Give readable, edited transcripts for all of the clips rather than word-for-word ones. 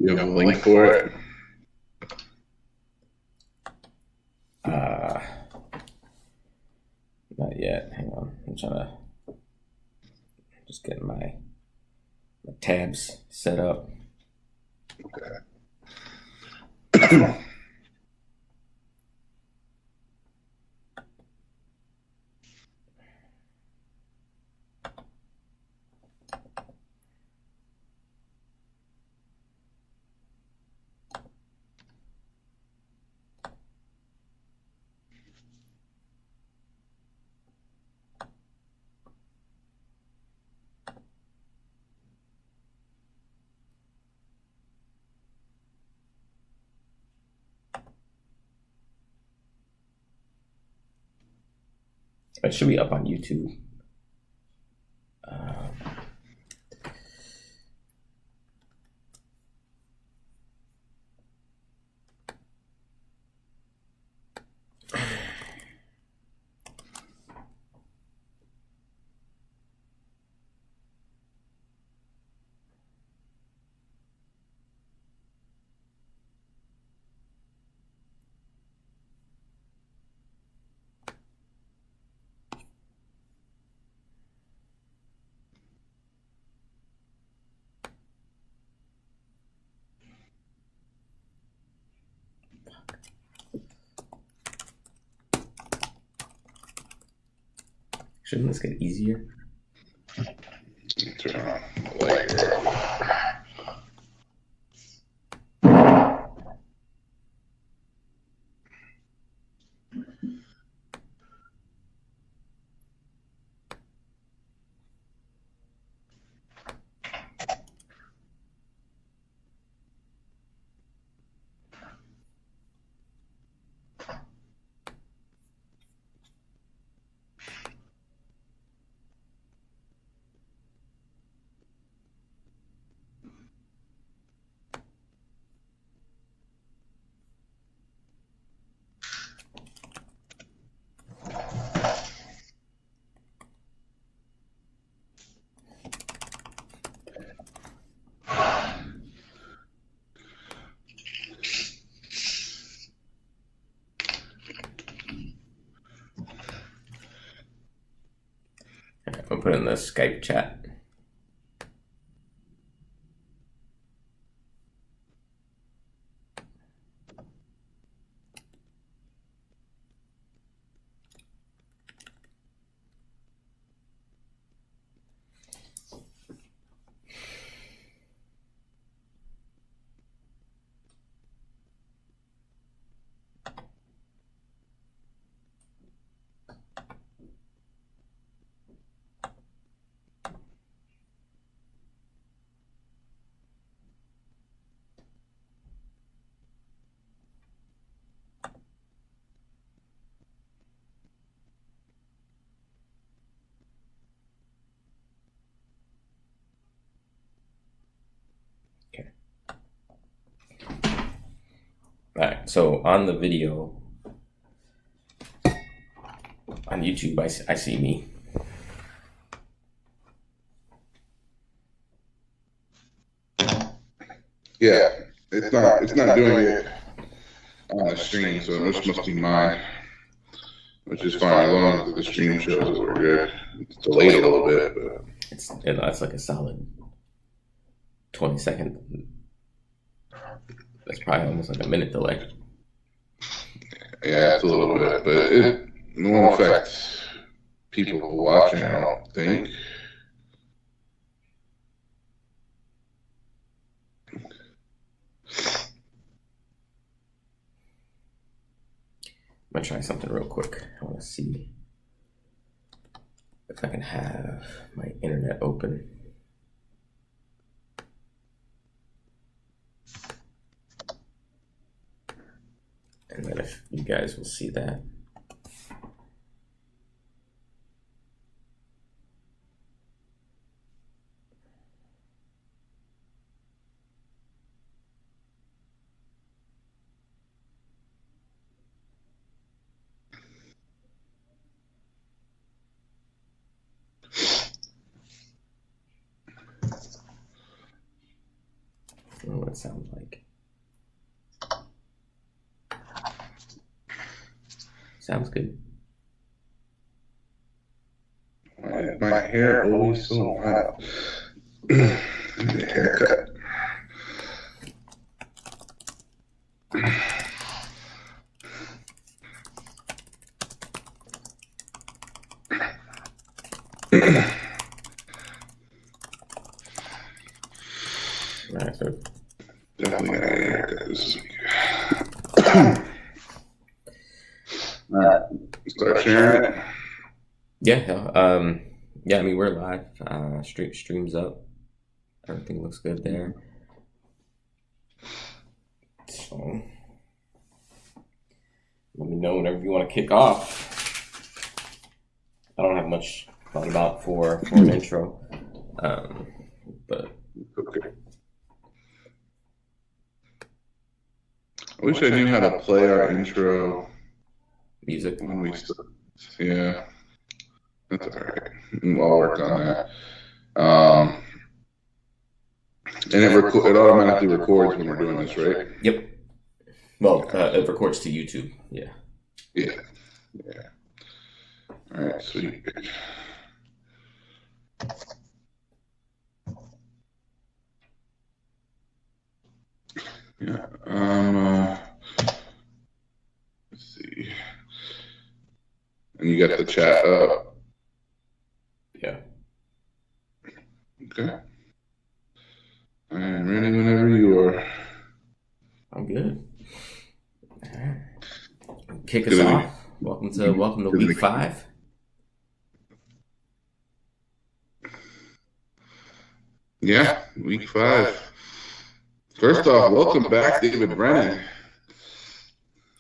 You have a link for it? Not yet. Hang on. I'm trying to just get my tabs set up. Okay. It should be up on YouTube. Shouldn't this get easier? Turn on the light. I'll put it in the Skype chat. All right, so on the video on YouTube, I see me. Yeah, it's not doing it on the stream, so it must be mine, which is fine as long as the stream shows that we're good. It's delayed a little bit, but It's like a solid 20-second. That's probably almost like a minute delay. yeah, it's a little bit, but it won't affect people watching, I don't think. I'm gonna try something real quick. I want to see if I can have my internet open. And then if you guys will see that. it sounds like. Sounds good. My hair always so wild. Haircut. Alright, so Definitely got a haircut this week. Alright, start sharing it. Yeah, I mean we're live. Streams up. Everything looks good there. So let me know whenever you want to kick off. I don't have much thought about for an intro, but Okay. I wish I knew how to play our intro music. when we start. Yeah, that's all right. I'll work on that. And it automatically records when we're doing this, right? Yep. Well, it records to YouTube. Yeah. Yeah. All right, sweet. Yeah. Let's see. And you got the chat up. Yeah. Okay. I am ready whenever you are. I'm good. All right. Kick us off. Welcome to week 5. Yeah, week 5. First off, welcome back, David Brennan.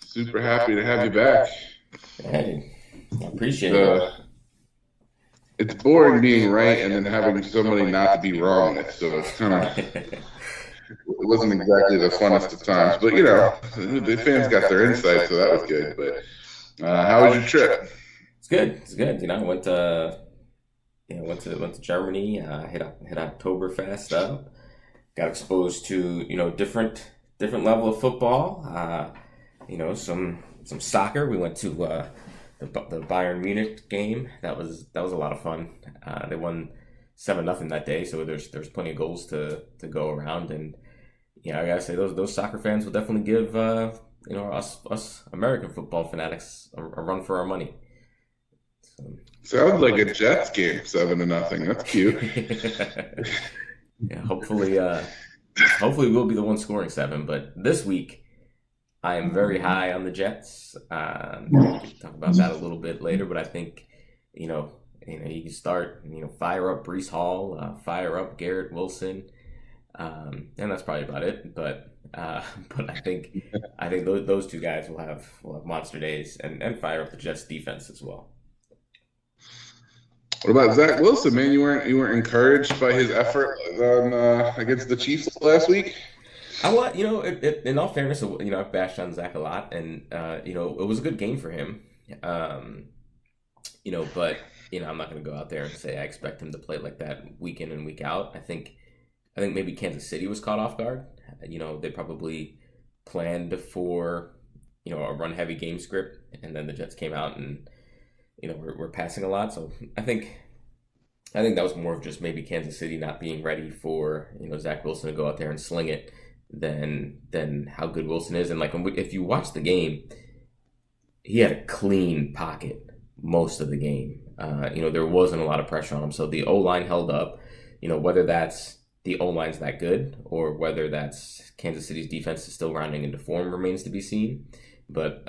Super happy to have you back. Hey, I appreciate it. It's boring being right and then having somebody not to be wrong with, so it's kind of, it wasn't exactly the funnest of times, but you know, the fans got their insight, so that was good. But how was your trip? It's good. You know, I went to Germany. Hit Oktoberfest up. Got exposed to different level of football. Some soccer. We went to the Bayern Munich game. That was a lot of fun. They won 7-0 that day, so there's plenty of goals to go around. And I gotta say those soccer fans will definitely give us American football fanatics a run for our money. Sounds like a Jets game, 7-0. That's cute. Yeah, hopefully we'll be the one scoring 7. But this week, I am very high on the Jets. We can talk about that a little bit later. But I think you can start fire up Breece Hall, fire up Garrett Wilson, and that's probably about it. But I think those two guys will have monster days and fire up the Jets defense as well. What about Zach Wilson, man? You weren't encouraged by his effort against the Chiefs last week? In all fairness, I've bashed on Zach a lot, and it was a good game for him. But I'm not going to go out there and say I expect him to play like that week in and week out. I think maybe Kansas City was caught off guard. They probably planned for a run heavy game script, and then the Jets came out and we're passing a lot. So I think that was more of just maybe Kansas City not being ready for Zach Wilson to go out there and sling it than how good Wilson is. And if you watch the game, he had a clean pocket most of the game. There wasn't a lot of pressure on him, so the O-line held up. Whether that's the O-line's that good or whether that's Kansas City's defense is still rounding into form remains to be seen. But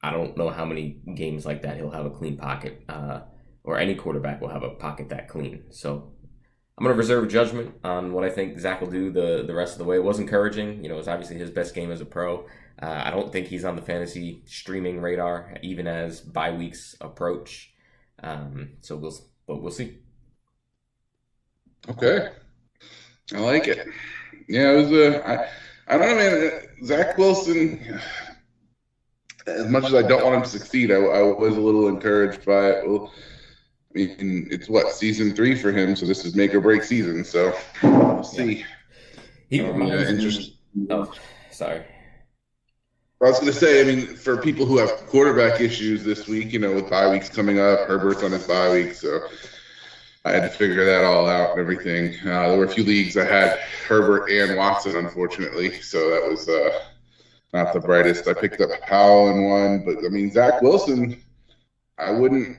I don't know how many games like that he'll have a clean pocket, or any quarterback will have a pocket that clean. So I'm going to reserve judgment on what I think Zach will do the rest of the way. It was encouraging. It was obviously his best game as a pro. I don't think he's on the fantasy streaming radar, even as bye weeks approach. So we'll see. Okay. I like it. Yeah, it was I don't know, man. Zach Wilson, as much as I don't want him to succeed, I was a little encouraged by it. Well, I mean, it's season 3 for him, so this is make or break season. So we'll see. He Yeah, reminds interesting. me. Oh, sorry. I was going to say, I mean, for people who have quarterback issues this week, with bye weeks coming up, Herbert's on his bye week, so I had to figure that all out and everything. There were a few leagues I had Herbert and Watson, unfortunately, so that was not the brightest. I picked up Powell in one, but I mean, Zach Wilson, I wouldn't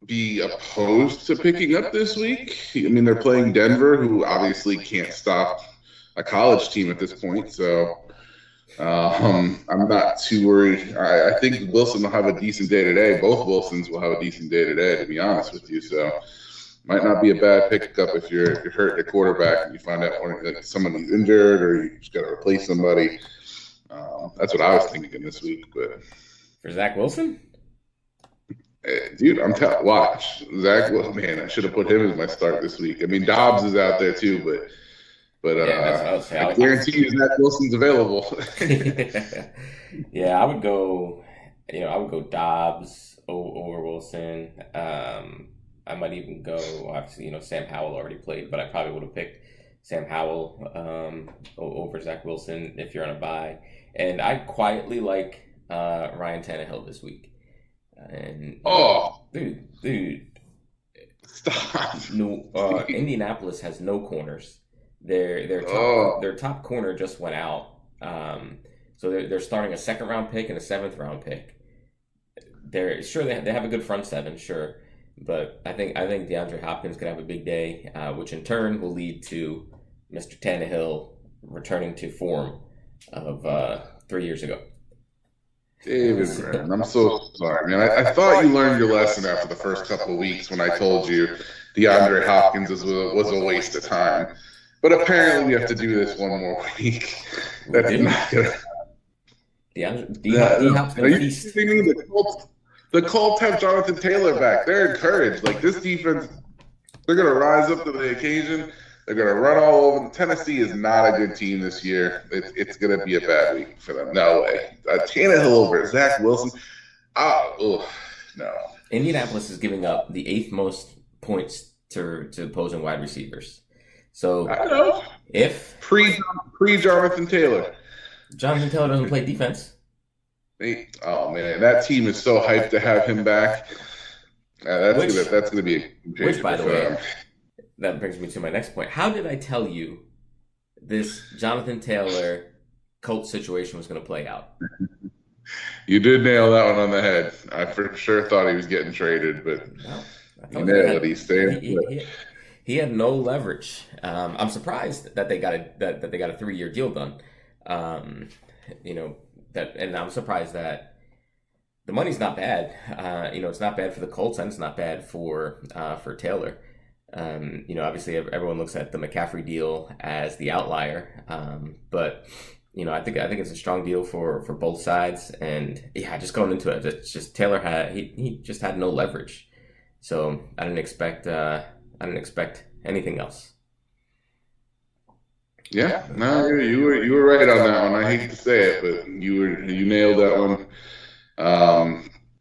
be opposed to picking up this week. I mean, they're playing Denver, who obviously can't stop a college team at this point, so I'm not too worried. I think Wilson will have a decent day today. Both Wilsons will have a decent day today, to be honest with you. So might not be a bad pickup if you're hurt at quarterback and you find out someone is injured or you just got to replace somebody. That's what I was thinking this week. But For Zach Wilson? Dude, watch Zach. Man, I should have put him as my start this week. I mean, Dobbs is out there too, but Yeah, that's what I was saying. I guarantee you Zach Wilson's available. Yeah, I would go. I would go Dobbs over Wilson. I might even go. Obviously, Sam Howell already played, but I probably would have picked Sam Howell over Zach Wilson if you're on a bye. And I quietly like Ryan Tannehill this week. And dude, Stop. no, Indianapolis has no corners. Their top corner just went out. So they're starting a second round pick and a seventh round pick. They're sure they have a good front seven, sure, but I think DeAndre Hopkins could have a big day, which in turn will lead to Mr. Tannehill returning to form of 3 years ago. David, man, I'm so sorry, man. I thought you learned your lesson after the first couple of weeks when I told you DeAndre Hopkins was a waste of time. But apparently we have to do this one more week. That's not gonna. The Colts have Jonathan Taylor back. They're encouraged. Like this defense, they're gonna rise up to the occasion. They're gonna run all over. Tennessee is not a good team this year. It's gonna be a bad week for them. No way. Tannehill over Zach Wilson. No. Indianapolis is giving up the 8th most points to opposing wide receivers. So I know. If pre Jonathan Taylor doesn't play defense. Oh man, that team is so hyped to have him back. That's gonna be which, by the way, that brings me to my next point. How did I tell you this Jonathan Taylor Colts situation was going to play out? You did nail that one on the head. I for sure thought he was getting traded, but you nailed it. He's staying. He had no leverage. I'm surprised that they got a 3-year deal done. And I'm surprised that the money's not bad. It's not bad for the Colts and it's not bad for Taylor. Obviously everyone looks at the McCaffrey deal as the outlier. But I think it's a strong deal for both sides. And yeah, just going into it, it's just Taylor he just had no leverage. So I didn't expect anything else. Yeah, no, you were right on that one. I hate to say it, but you nailed that one.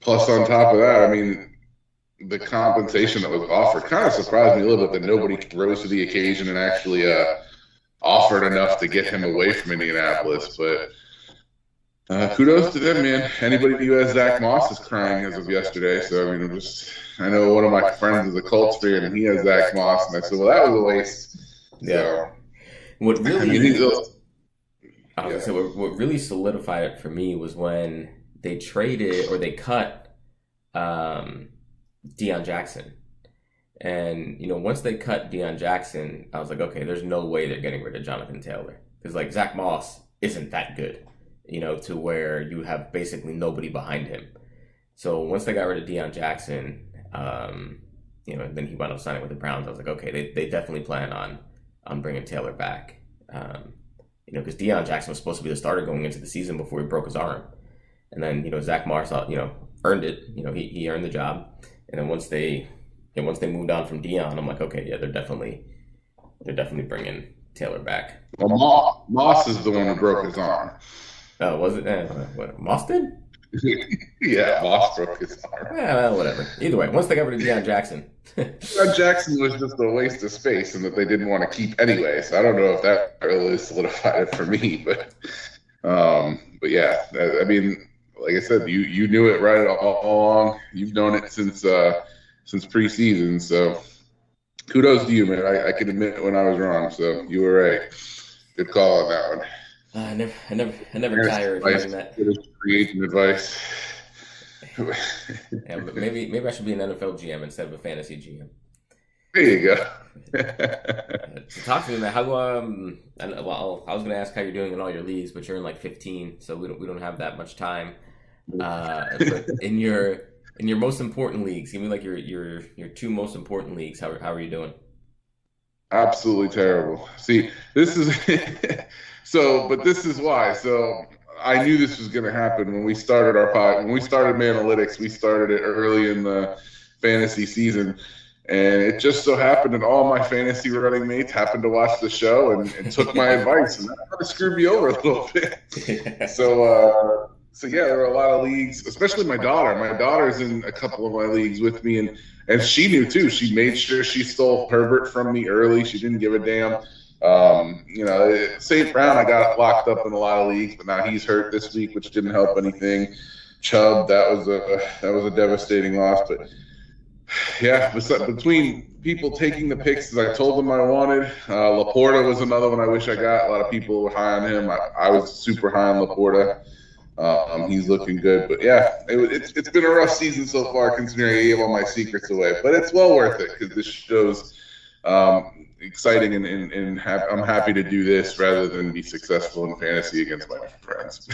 Plus, on top of that, I mean, the compensation that was offered kind of surprised me a little bit that nobody rose to the occasion and actually offered enough to get him away from Indianapolis. But kudos to them, man. Anybody who has Zach Moss is crying as of yesterday. So I mean, I know one of my friends is a Colts fan and he has Zach Moss, and I said, well, that was a waste. Yeah. So, what really solidified it for me was when they traded or they cut Deion Jackson. And, once they cut Deion Jackson, I was like, okay, there's no way they're getting rid of Jonathan Taylor. Because, Zach Moss isn't that good, to where you have basically nobody behind him. So once they got rid of Deion Jackson, and then he wound up signing with the Browns, I was like, okay, they definitely plan on bringing Taylor back. Because Deion Jackson was supposed to be the starter going into the season before he broke his arm. And then, Zach Moss, earned it. He earned the job. And then once they moved on from Deion, I'm like, okay, yeah, they're definitely bringing Taylor back. Well, Moss is the one who broke his arm. Oh, was it? What, Moss did? Yeah, Moss broke his arm. Well, whatever. Either way, once they got rid of Deion Jackson. Jackson was just a waste of space and that they didn't want to keep anyway. So I don't know if that really solidified it for me, but yeah, I mean, like I said, you knew it right all along. You've known it since preseason. So kudos to you, man. I can admit when I was wrong. So you were right. Good call on that one. I never tire of hearing that. Creating advice. Yeah, but maybe I should be an NFL GM instead of a fantasy GM. There you go. So talk to me, man. How well, I was gonna ask how you're doing in all your leagues, but you're in like 15, so we don't have that much time. But in your most important leagues, give me like your two most important leagues. How are you doing? Absolutely terrible. See, this is but this is why. So I knew this was going to happen when we started our pod. When we started Manalytics, we started it early in the fantasy season. And it just so happened that all my fantasy running mates happened to watch the show and took my advice. And that kind of screwed me over a little bit. So yeah, there were a lot of leagues, especially my daughter. My daughter's in a couple of my leagues with me, and she knew too. She made sure she stole Herbert from me early. She didn't give a damn. St. Brown, I got locked up in a lot of leagues, but now he's hurt this week, which didn't help anything. Chubb, that was a devastating loss. But yeah, between people taking the picks as I told them I wanted, Laporta was another one I wish I got. A lot of people were high on him. I was super high on Laporta. He's looking good, but yeah, it's been a rough season so far considering I gave all my secrets away, but it's well worth it because this show's exciting and I'm happy to do this rather than be successful in fantasy against my friends.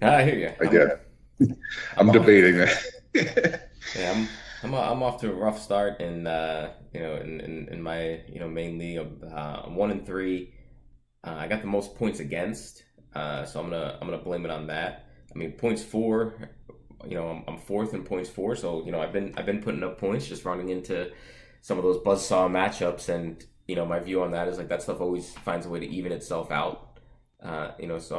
I hear you. I get. I'm debating that. Yeah, I'm off to a rough start, and in my main league, I'm 1-3. I got the most points against. So I'm gonna blame it on that. I mean, points for, I'm fourth in points for. So I've been putting up points, just running into some of those buzzsaw matchups, and my view on that is like that stuff always finds a way to even itself out. So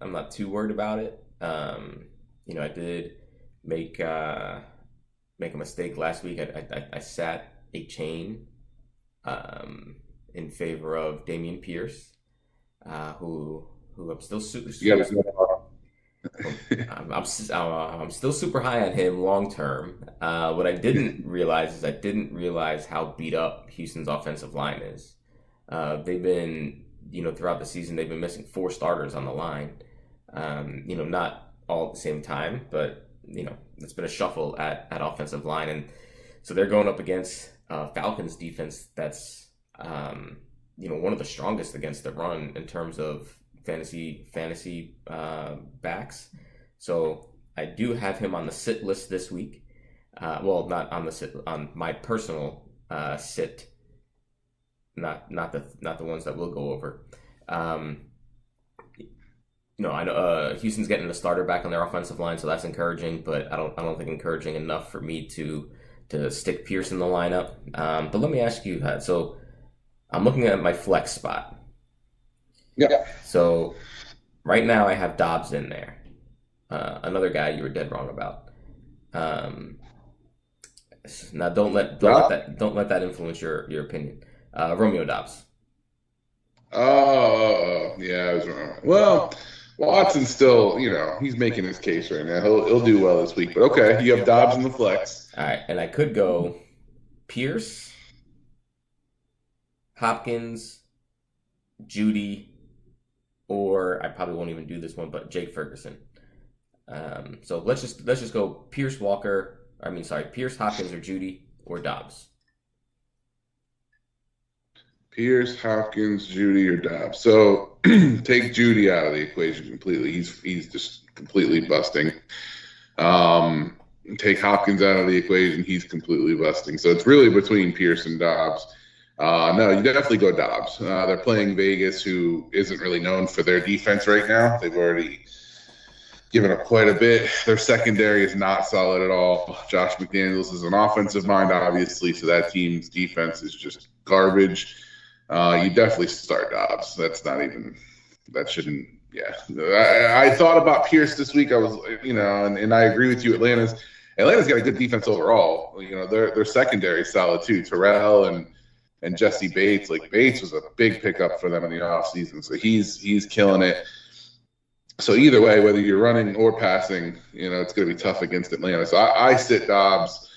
I'm not too worried about it. I did make a mistake last week. I sat a chain in favor of Damian Pierce, who I'm still I'm still super high on him long term. What I didn't realize is how beat up Houston's offensive line is. They've been, throughout the season, they've been missing 4 starters on the line. Not all at the same time, but it's been a shuffle at offensive line, and so they're going up against Falcons defense that's one of the strongest against the run in terms of fantasy backs. So I do have him on the sit list this week. Well, not on the sit, on my personal sit, not the ones that we'll go over. I know Houston's getting a starter back on their offensive line, so that's encouraging. But I don't think encouraging enough for me to stick Pierce in the lineup. But let me ask you, so I'm looking at my flex spot. Yeah. So right now I have Dobbs in there. Another guy you were dead wrong about. Now don't let that influence your opinion. Romeo Dobbs. Oh, yeah, I was wrong. Well, Watson's still, he's making his case right now. He'll do well this week. But okay, you have Dobbs in the flex. All right, and I could go Pierce, Hopkins, Judy, or I probably won't even do this one, but Jake Ferguson. So let's just go Pierce, Pierce, Hopkins, or Judy, or Dobbs. Pierce, Hopkins, Judy, or Dobbs. So take Judy out of the equation completely. He's just completely busting. Take Hopkins out of the equation. He's completely busting. So it's really between Pierce and Dobbs. No, you definitely go Dobbs. They're playing Vegas, who isn't really known for their defense right now. They've already given up quite a bit. Their secondary is not solid at all. Josh McDaniels is an offensive mind, obviously, so that team's defense is just garbage. You definitely start Dobbs. That shouldn't Yeah, I thought about Pierce this week. I was, and I agree with you. Atlanta's got a good defense overall. Their secondary is solid too. Terrell and Jesse Bates. Like Bates was a big pickup for them in the offseason, so he's killing it. So either way, whether you're running or passing, it's going to be tough against Atlanta. So I sit Dobbs,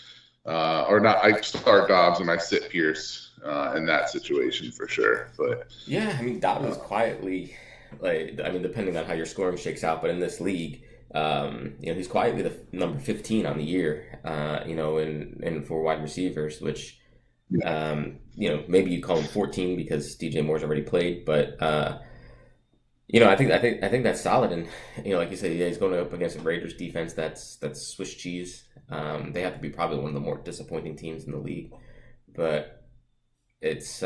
or not. I start Dobbs and I sit Pierce in that situation for sure. But yeah, I mean Dobbs is quietly, depending on how your scoring shakes out, but in this league, he's quietly the number 15 on the year, in for wide receivers, which, maybe you call him 14 because DJ Moore's already played, but I think that's solid, and like you said, he's going up against a Raiders defense that's Swiss cheese. They have to be probably one of the more disappointing teams in the league, but it's.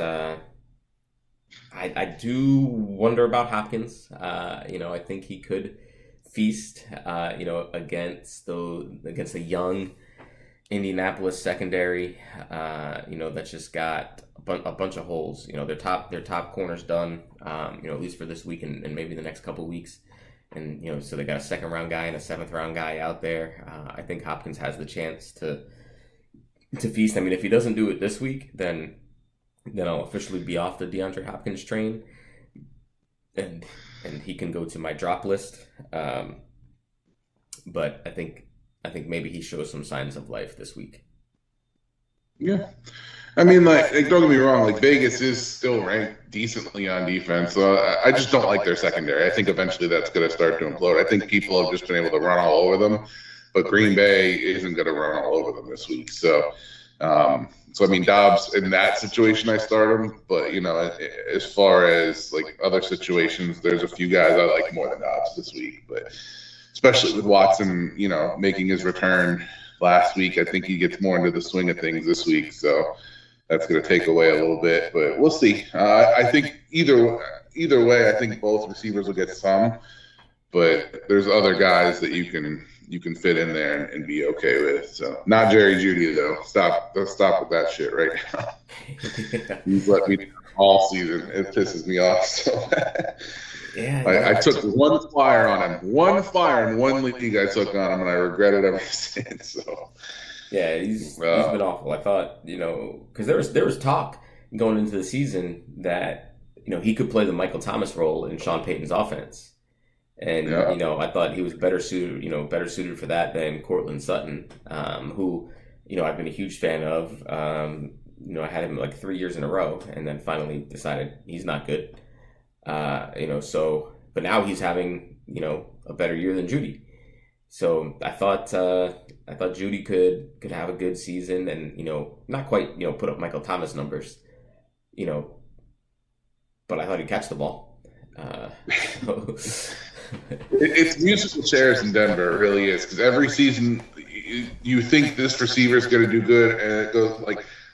I do wonder about Hopkins. I think he could feast. Against the young Indianapolis secondary. That's just got a bunch of holes. Their top corner's done. At least for this week and maybe the next couple weeks. And so they got a 2nd round guy and a 7th round guy out there. I think Hopkins has the chance to feast. I mean, if he doesn't do it this week, then I'll officially be off the DeAndre Hopkins train, and he can go to my drop list. But I think maybe he shows some signs of life this week. Yeah, I mean, like don't get me wrong, like Vegas is still ranked decently on defense. So I just don't like their secondary. I think eventually that's going to start to implode. I think people have just been able to run all over them, but Green Bay isn't going to run all over them this week. So. So I mean, Dobbs in that situation, I start him. But as far as like other situations, there's a few guys I like more than Dobbs this week. But especially with Watson, making his return last week, I think he gets more into the swing of things this week. So that's going to take away a little bit, but we'll see. I think either way, I think both receivers will get some, but there's other guys that you can fit in there and be okay with. So not Jerry Jeudy though. Stop with that shit right now. He's let me down all season. It pisses me off so bad. Yeah, I took one flyer on him. One flyer in one league I took on him, and I regret it ever since. So yeah, he's been awful. I thought because there was talk going into the season that he could play the Michael Thomas role in Sean Payton's offense. And, I thought he was better suited for that than Cortland Sutton, who, I've been a huge fan of. I had him like 3 years in a row and then finally decided he's not good. But now he's having, a better year than Jeudy. So I thought Jeudy could have a good season and, not quite, put up Michael Thomas numbers, but I thought he'd catch the ball. It's musical chairs in Denver. It really is, because every season you think this receiver is going to do good, and it goes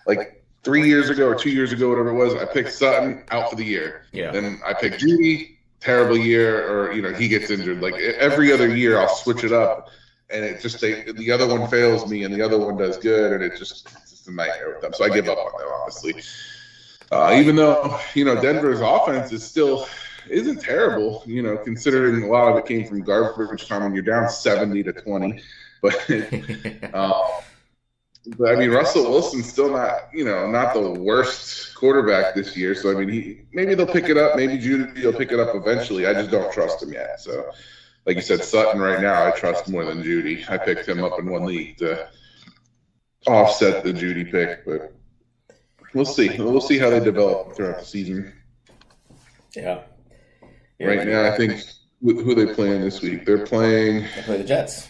like 3 years ago or 2 years ago, whatever it was. I picked Sutton out for the year. Yeah. Then I picked Jeudy, terrible year, or he gets injured. Like every other year, I'll switch it up, and it just the other one fails me, and the other one does good, and it's just a nightmare with them. So I give up on them, honestly. Even though Denver's offense isn't terrible, considering a lot of it came from garbage time when you're down 70-20. But I mean, Russell Wilson's still not the worst quarterback this year. So I mean, maybe they'll pick it up. Maybe Jeudy will pick it up eventually. I just don't trust him yet. So, like you said, Sutton right now I trust more than Jeudy. I picked him up in one league to offset the Jeudy pick, but we'll see. We'll see how they develop throughout the season. Yeah. Right now, I think who are they playing this week? They play the Jets.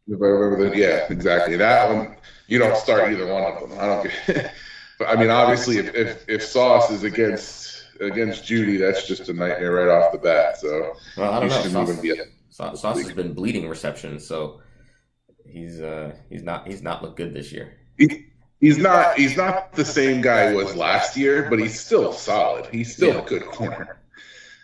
If I remember that, yeah, exactly. That one, you don't start either one of them. I don't get. But I mean, obviously, if Sauce is against Jeudy, that's just a nightmare right off the bat. So I don't know. Sauce has been bleeding receptions, so he's not looked good this year. He's not the same guy he was last year, but he's still solid. He's still a good corner.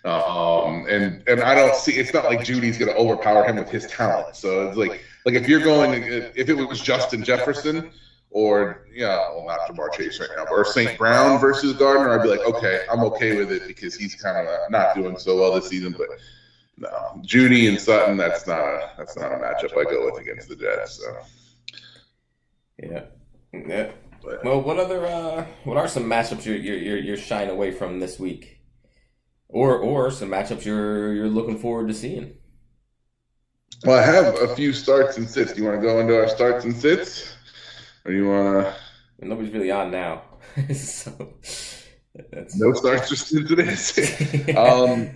And I don't see. It's not like Judy's going to overpower him with his talent. So it's like if it was Justin Jefferson or not Jamar Chase right now, or St. Brown versus Gardner, I'd be like, okay, I'm okay with it because he's kind of not doing so well this season. But No, Judy and Sutton. That's not a matchup I go with against the Jets. So, Yeah. Yeah. but Well, what are some matchups you're shying away from this week, or some matchups you're looking forward to seeing? well, I have a few starts and sits. Do you want to go into our starts and sits, or do you want to? And nobody's really on now, so that's No starts or sits it is. yeah.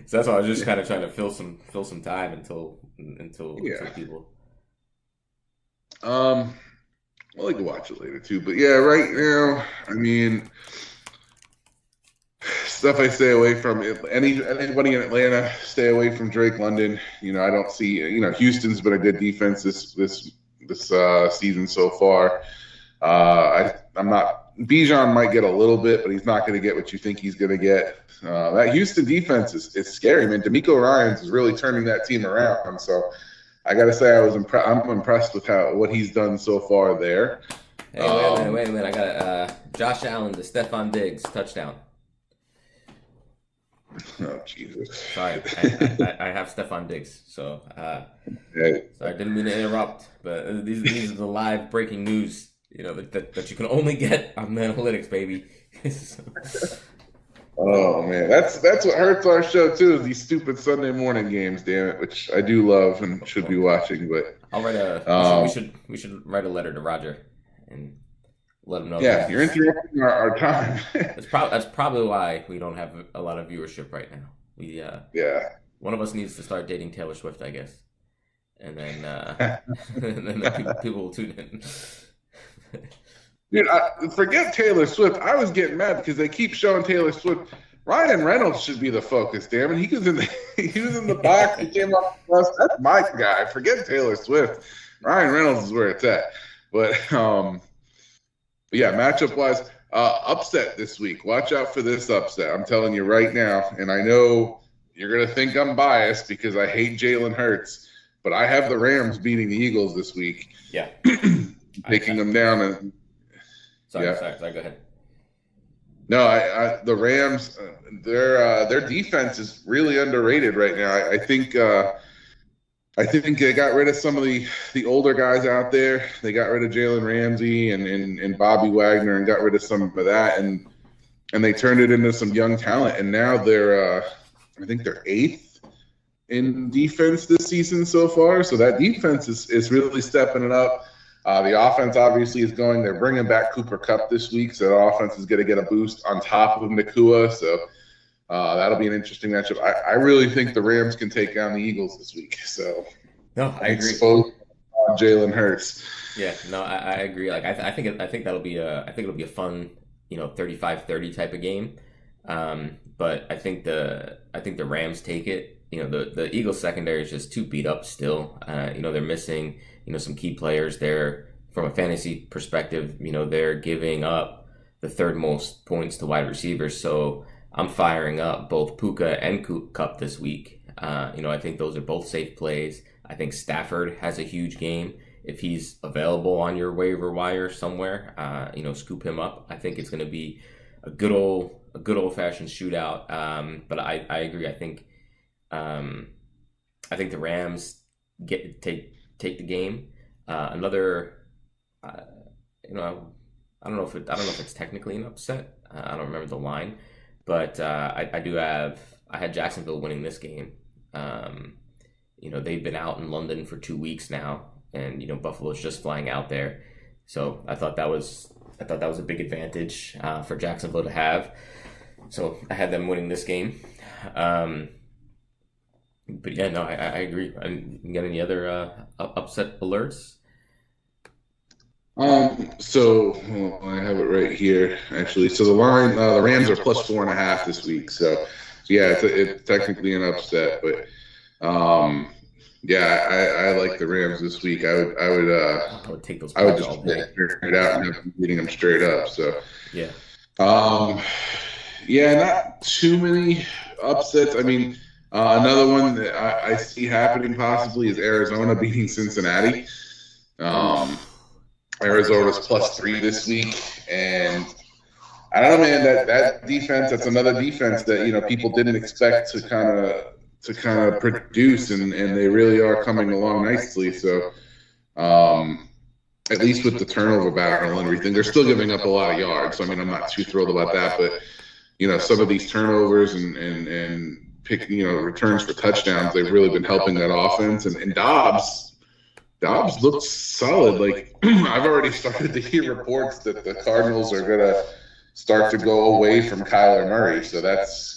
So that's why I was just kind of trying to fill some time until Yeah. people. Um, well, I can watch it later too. But yeah, right now, I mean, stuff I stay away from. Anybody in Atlanta, stay away from Drake London. I don't see. Houston's been a good defense this season so far. I'm not. Bijan might get a little bit, but he's not going to get what you think he's going to get. That Houston defense is scary, man. D'Amico Ryans is really turning that team around. So I got to say, I'm impressed with what he's done so far there. Hey, wait a minute! I got Josh Allen to Stephon Diggs touchdown. Oh Jesus! Sorry, I have Stephon Diggs, so Yeah. sorry, I didn't mean to interrupt, but these are the live breaking news, that you can only get on Manalytics, baby. So, Oh man, that's what hurts our show too. Is these stupid Sunday morning games, damn it, which I do love and should be watching. But I'll write we should write a letter to Roger and let him know. yeah, you're interrupting our time. That's probably why we don't have a lot of viewership right now. Yeah. One of us needs to start dating Taylor Swift, I guess, and then and then people will tune in. Dude, forget Taylor Swift. I was getting mad because they keep showing Taylor Swift. Ryan Reynolds should be the focus, damn it. He was in the box. He came off the bus. That's my guy. Forget Taylor Swift. Ryan Reynolds is where it's at. But yeah, matchup wise, upset this week. Watch out for this upset. I'm telling you right now. And I know you're gonna think I'm biased because I hate Jalen Hurts, but I have the Rams beating the Eagles this week. Yeah, Taking them down and. Sorry, Yeah. sorry. Go ahead. No, the Rams, their defense is really underrated right now. I think they got rid of some of the older guys out there. They got rid of Jalen Ramsey and Bobby Wagner and got rid of some of that and they turned it into some young talent. And now I think they're 8th in defense this season so far. So that defense is really stepping it up. The offense obviously is going. They're bringing back Cooper Kupp this week, so the offense is going to get a boost on top of Nakua. So that'll be an interesting matchup. I really think the Rams can take down the Eagles this week. So No, I agree. Expose Jalen Hurts. Yeah, no, I agree. Like I think it'll be a fun 35-30 type of game. But I think the Rams take it. The Eagles secondary is just too beat up still. They're missing some key players there from a fantasy perspective. They're giving up the 3rd most points to wide receivers. So I'm firing up both Puka and Kupp this week. I think those are both safe plays. I think Stafford has a huge game. If he's available on your waiver wire somewhere, scoop him up. I think it's going to be a good old fashioned shootout. But I agree. I think the Rams take the game. I don't know if it's technically an upset. I don't remember the line, but I had Jacksonville winning this game. They've been out in London for 2 weeks now, and Buffalo's just flying out there. So I thought that was a big advantage for Jacksonville to have. So I had them winning this game. But yeah, no, I agree. You got any other upset alerts? So I have it right here actually. So the line, the Rams are plus 4.5 this week. So yeah, it's technically an upset, but yeah, I like the Rams this week. I would take those. I would just all day. figure it out and have them beating them straight up. So Yeah. Yeah, not too many upsets. I mean, another one that I see happening possibly is Arizona beating Cincinnati. Arizona's plus 3 this week, and I don't know, man. That defense, that's another defense that people didn't expect to kind of to kind of produce, and they really are coming along nicely. So at least with the turnover battle and everything, they're still giving up a lot of yards. So I mean, I'm not too thrilled about that, but some of these turnovers and pick returns for touchdowns, they've really been helping that offense. And Dobbs looks solid. Like I've already started to hear reports that the Cardinals are gonna start to go away from Kyler Murray. So that's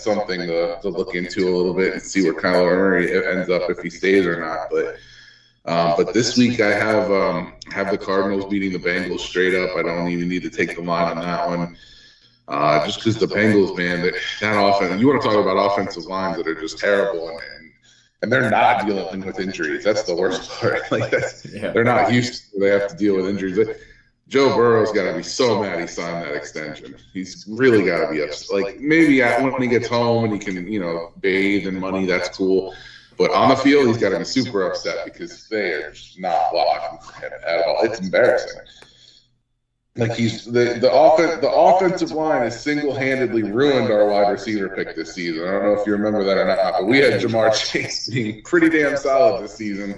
something to look into a little bit and see where Kyler Murray ends up, if he stays or not. But this week I have the Cardinals beating the Bengals straight up. I don't even need to take the line on that one. Just because the Bengals, man, that offense, you want to talk about offensive lines that are just terrible, and they're not dealing with injuries. That's the worst part. Like they're not used to, they have to deal with injuries. Joe Burrow's got to be so mad he signed that extension. He's really got to be upset. Like maybe when he gets home and he can, bathe in money, that's cool. But on the field, he's got to be super upset because they are just not blocking for him at all. It's embarrassing. Like he's the offensive line has single-handedly ruined our wide receiver pick this season. I don't know if you remember that or not, but we had Jamar Chase being pretty damn solid this season,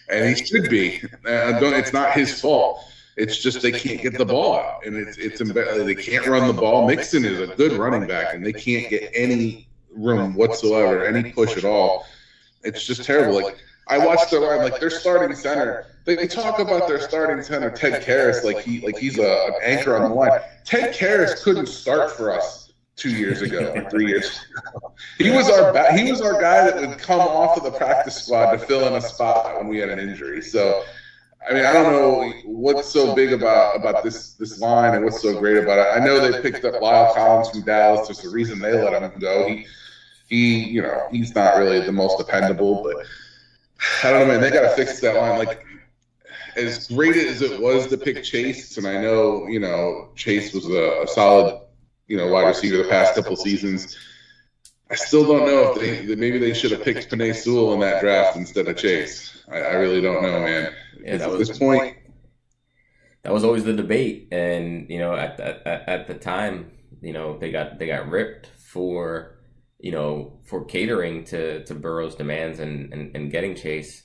and he should be. It's not his fault. It's just they can't get the ball out, and it's they can't run the ball. Mixon is a good running back, and they can't get any room whatsoever, any push at all. It's just terrible. Like I watched their line, like their starting center. They talk about their starting center, Ted Karras, like he's an anchor on the line. Ted Karras couldn't start for us 2 years ago or 3 years ago. He was our guy that would come off of the practice squad to fill in a spot when we had an injury. So I mean, I don't know what's so big about this line and what's so great about it. I know they picked up Lyle Collins from Dallas. There's a reason they let him go. He's not really the most dependable, but I don't know, man. They got to fix that line. Like, as great as it was to pick Chase, and I know, Chase was a solid, wide receiver the past couple seasons. I still don't know if maybe they should have picked Penei Sewell in that draft instead of Chase. I really don't know, man. Yeah, at this point, that was always the debate, and at the time, they got ripped for catering to Burrow's demands and getting Chase.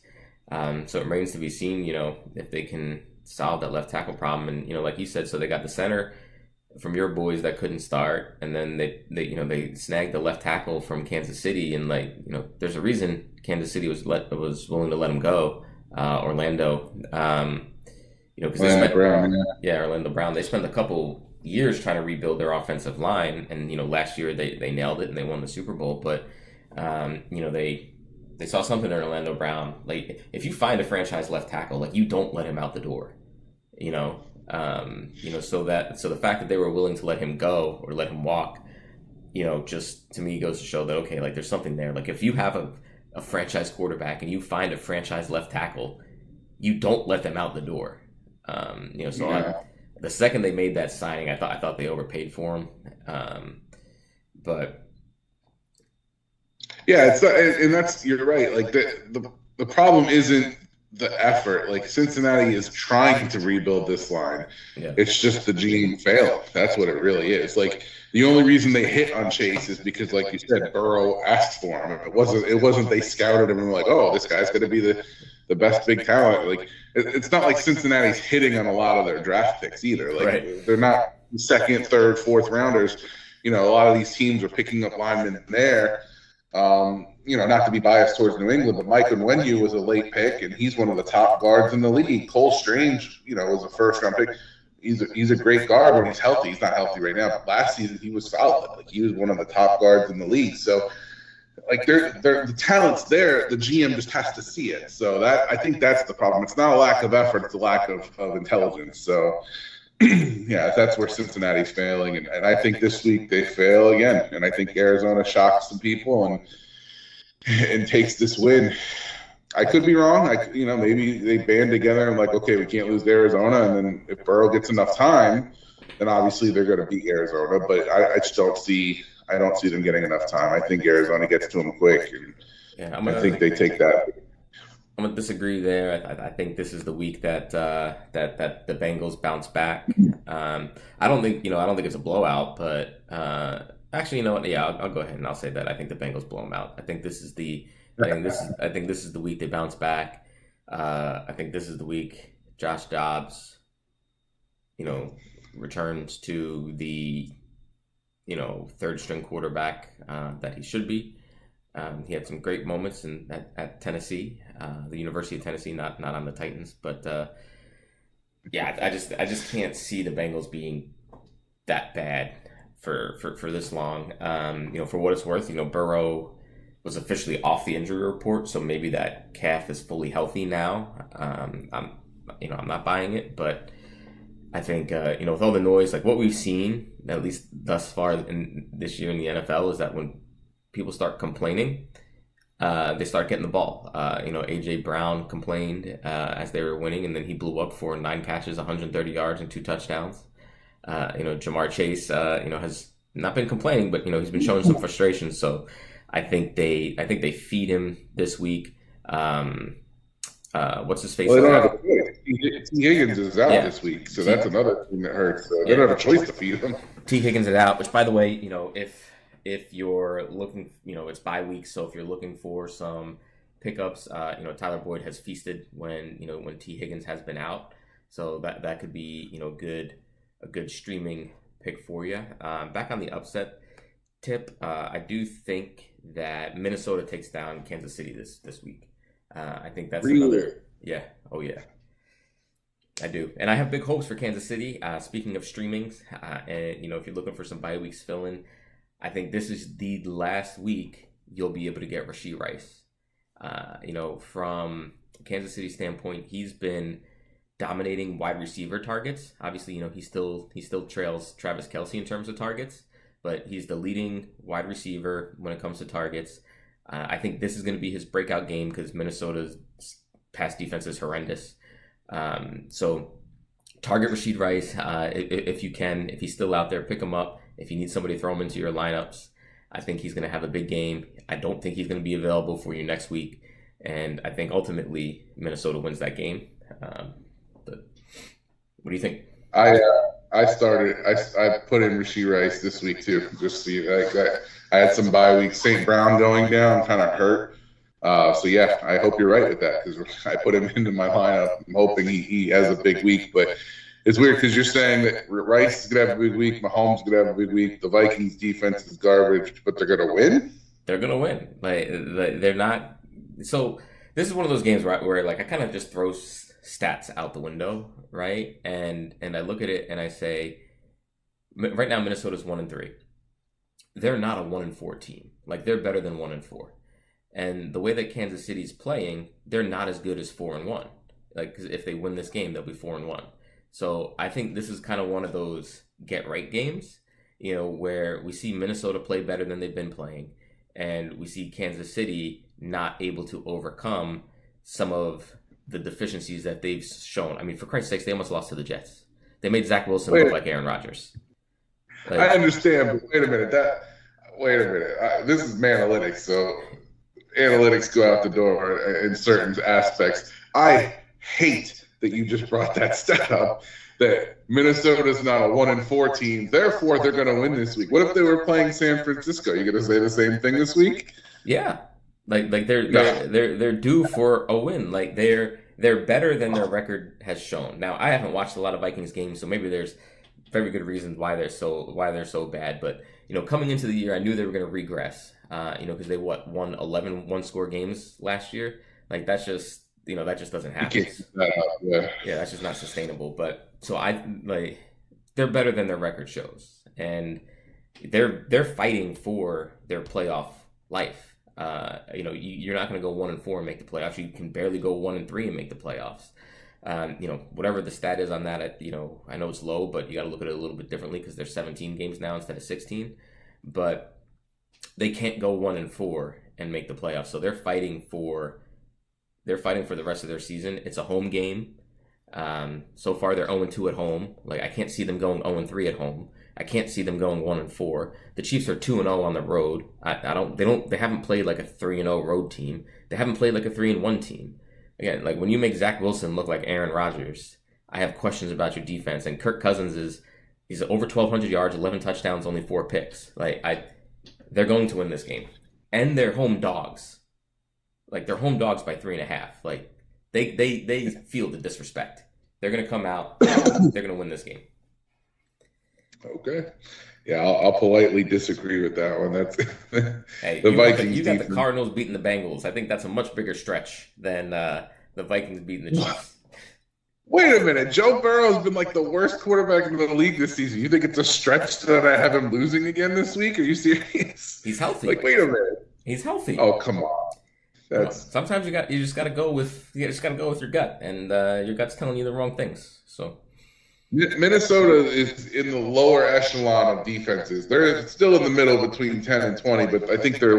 So it remains to be seen, if they can solve that left tackle problem. And, like you said, so they got the center from your boys that couldn't start, and then they snagged the left tackle from Kansas City, and there's a reason Kansas City was willing to let him go. Orlando, because Orlando Brown. They spent a couple years trying to rebuild their offensive line, and last year they nailed it and they won the Super Bowl. But they saw something in Orlando Brown. Like if you find a franchise left tackle, like you don't let him out the door. So the fact that they were willing to let him go or let him walk, just to me goes to show that okay, like there's something there. Like if you have a franchise quarterback and you find a franchise left tackle, you don't let them out the door. The second they made that signing, I thought they overpaid for him. But yeah, and that's, you're right. Like the problem isn't the effort. Like Cincinnati is trying to rebuild this line. Yeah. It's just the GM failed. That's what it really is. Like the only reason they hit on Chase is because, like you said, Burrow asked for him. It wasn't they scouted him and were like, oh, this guy's going to be the best big talent. Like it's not like Cincinnati's hitting on a lot of their draft picks either. Like they're not second, third, fourth rounders. A lot of these teams are picking up linemen there. Not to be biased towards New England, but Mike Onwenu was a late pick, and he's one of the top guards in the league. Cole Strange, was a first-round pick. He's a great guard when he's healthy. He's not healthy right now, but last season he was solid. Like he was one of the top guards in the league. So, like the talent's there. The GM just has to see it. So I think that's the problem. It's not a lack of effort; it's a lack of intelligence. So. Yeah, that's where Cincinnati's failing, and I think this week they fail again. And I think Arizona shocks some people and takes this win. I could be wrong. Maybe they band together and like, okay, we can't lose to Arizona, and then if Burrow gets enough time, then obviously they're going to beat Arizona. But I just don't see them getting enough time. I think Arizona gets to them quick, and I think they take that. I'm gonna disagree there. I think this is the week that that the Bengals bounce back. I don't think it's a blowout, but Actually, you know what? Yeah, I'll go ahead and I'll say that. I think the Bengals blow them out. I think this is the week they bounce back. I think this is the week Josh Dobbs, you know, returns to the third string quarterback that he should be. He had some great moments at Tennessee, the University of Tennessee, not on the Titans, but yeah, I just can't see the Bengals being that bad for this long. For what it's worth, Burrow was officially off the injury report, so maybe that calf is fully healthy now. I'm not buying it, but I think with all the noise, like what we've seen at least thus far in this year in the NFL, is that when people start complaining, they start getting the ball. AJ Brown complained as they were winning, and then he blew up for 9 catches, 130 yards, and 2 touchdowns. Jamar Chase, has not been complaining, but he's been showing some frustration. So I think they feed him this week. What's his face? Well, they don't have a choice. T. Higgins is out this week, so that's another thing that hurts. They don't have a choice to feed him. T. Higgins is out, which, by the way, if you're looking, it's bye week, so if you're looking for some pickups, Tyler Boyd has feasted when T. Higgins has been out, so that could be a good streaming pick for you. Back on the upset tip, I do think that Minnesota takes down Kansas City this week. I think that's another. Yeah. Oh yeah. I do, and I have big hopes for Kansas City. Speaking of streamings, and if you're looking for some bye weeks fill in, I think this is the last week you'll be able to get Rashee Rice. From Kansas City standpoint, he's been dominating wide receiver targets. Obviously, he still trails Travis Kelce in terms of targets, but he's the leading wide receiver when it comes to targets. I think this is going to be his breakout game because Minnesota's pass defense is horrendous. So target Rashee Rice if you can. If he's still out there, pick him up. If you need somebody to throw him into your lineups, I think he's going to have a big game. I don't think he's going to be available for you next week. And I think ultimately Minnesota wins that game. But what do you think? I put in Rashee Rice this week too. Just see, I had some bye weeks. St. Brown going down, kind of hurt. So yeah, I hope you're right with that because I put him into my lineup. I'm hoping he has a big week, but it's weird because you're saying that Rice is gonna have a big week, Mahomes is gonna have a big week. The Vikings defense is garbage, but they're gonna win. They're gonna win. Like they're not. So this is one of those games where I kind of just throw stats out the window, right? And I look at it and I say, right now Minnesota's 1-3. They're not a 1-4 team. Like they're better than 1-4. And the way that Kansas City's playing, they're not as good as 4-1. Like, 'cause if they win this game, they'll be 4-1. So I think this is kind of one of those get right games, where we see Minnesota play better than they've been playing, and we see Kansas City not able to overcome some of the deficiencies that they've shown. I mean, for Christ's sakes, they almost lost to the Jets. They made Zach Wilson look like Aaron Rodgers. I understand, but wait a minute. This is Manalytics, so analytics go out the door in certain aspects. I hate that you just brought that stat up, that Minnesota's not a 1-4 team, therefore they're going to win this week. What if they were playing San Francisco? You going to say the same thing this week? Yeah, like they're due for a win. Like they're better than their record has shown. Now I haven't watched a lot of Vikings games, so maybe there's very good reasons why they're so bad. But coming into the year, I knew they were going to regress. Because they won 11 one-score games last year. Like that's just that just doesn't happen. Yeah, that's just not sustainable. But so they're better than their record shows, and they're fighting for their playoff life. You're not going to go 1-4 and make the playoffs. You can barely go 1-3 and make the playoffs. Whatever the stat is on that, I know it's low, but you got to look at it a little bit differently because there's 17 games now instead of 16. But they can't go 1-4 and make the playoffs, so they're fighting for the rest of their season. It's a home game. So far, they're 0-2 at home. Like I can't see them going 0-3 at home. I can't see them going 1-4. The Chiefs are 2-0 on the road. They haven't played like a 3-0 road team. They haven't played like a 3-1 team. Again, like when you make Zach Wilson look like Aaron Rodgers, I have questions about your defense. And Kirk Cousins is He's over 1,200 yards, 11 touchdowns, only 4 picks. They're going to win this game, and they're home dogs. Like, they're home dogs by 3.5. Like, they feel the disrespect. They're gonna come out. They're gonna win this game. Okay. Yeah, I'll politely disagree with that one. That's Hey, the Vikings. You got the Cardinals beating the Bengals. I think that's a much bigger stretch than the Vikings beating the Chiefs. Wait a minute. Joe Burrow's been like the worst quarterback in the league this season. You think it's a stretch that I have him losing again this week? Are you serious? He's healthy. Like, wait a minute. He's healthy. Oh, come on. Sometimes you just gotta go with your gut, and your gut's telling you the wrong things. So Minnesota is in the lower echelon of defenses. They're still in the middle between 10 and 20, but I think they're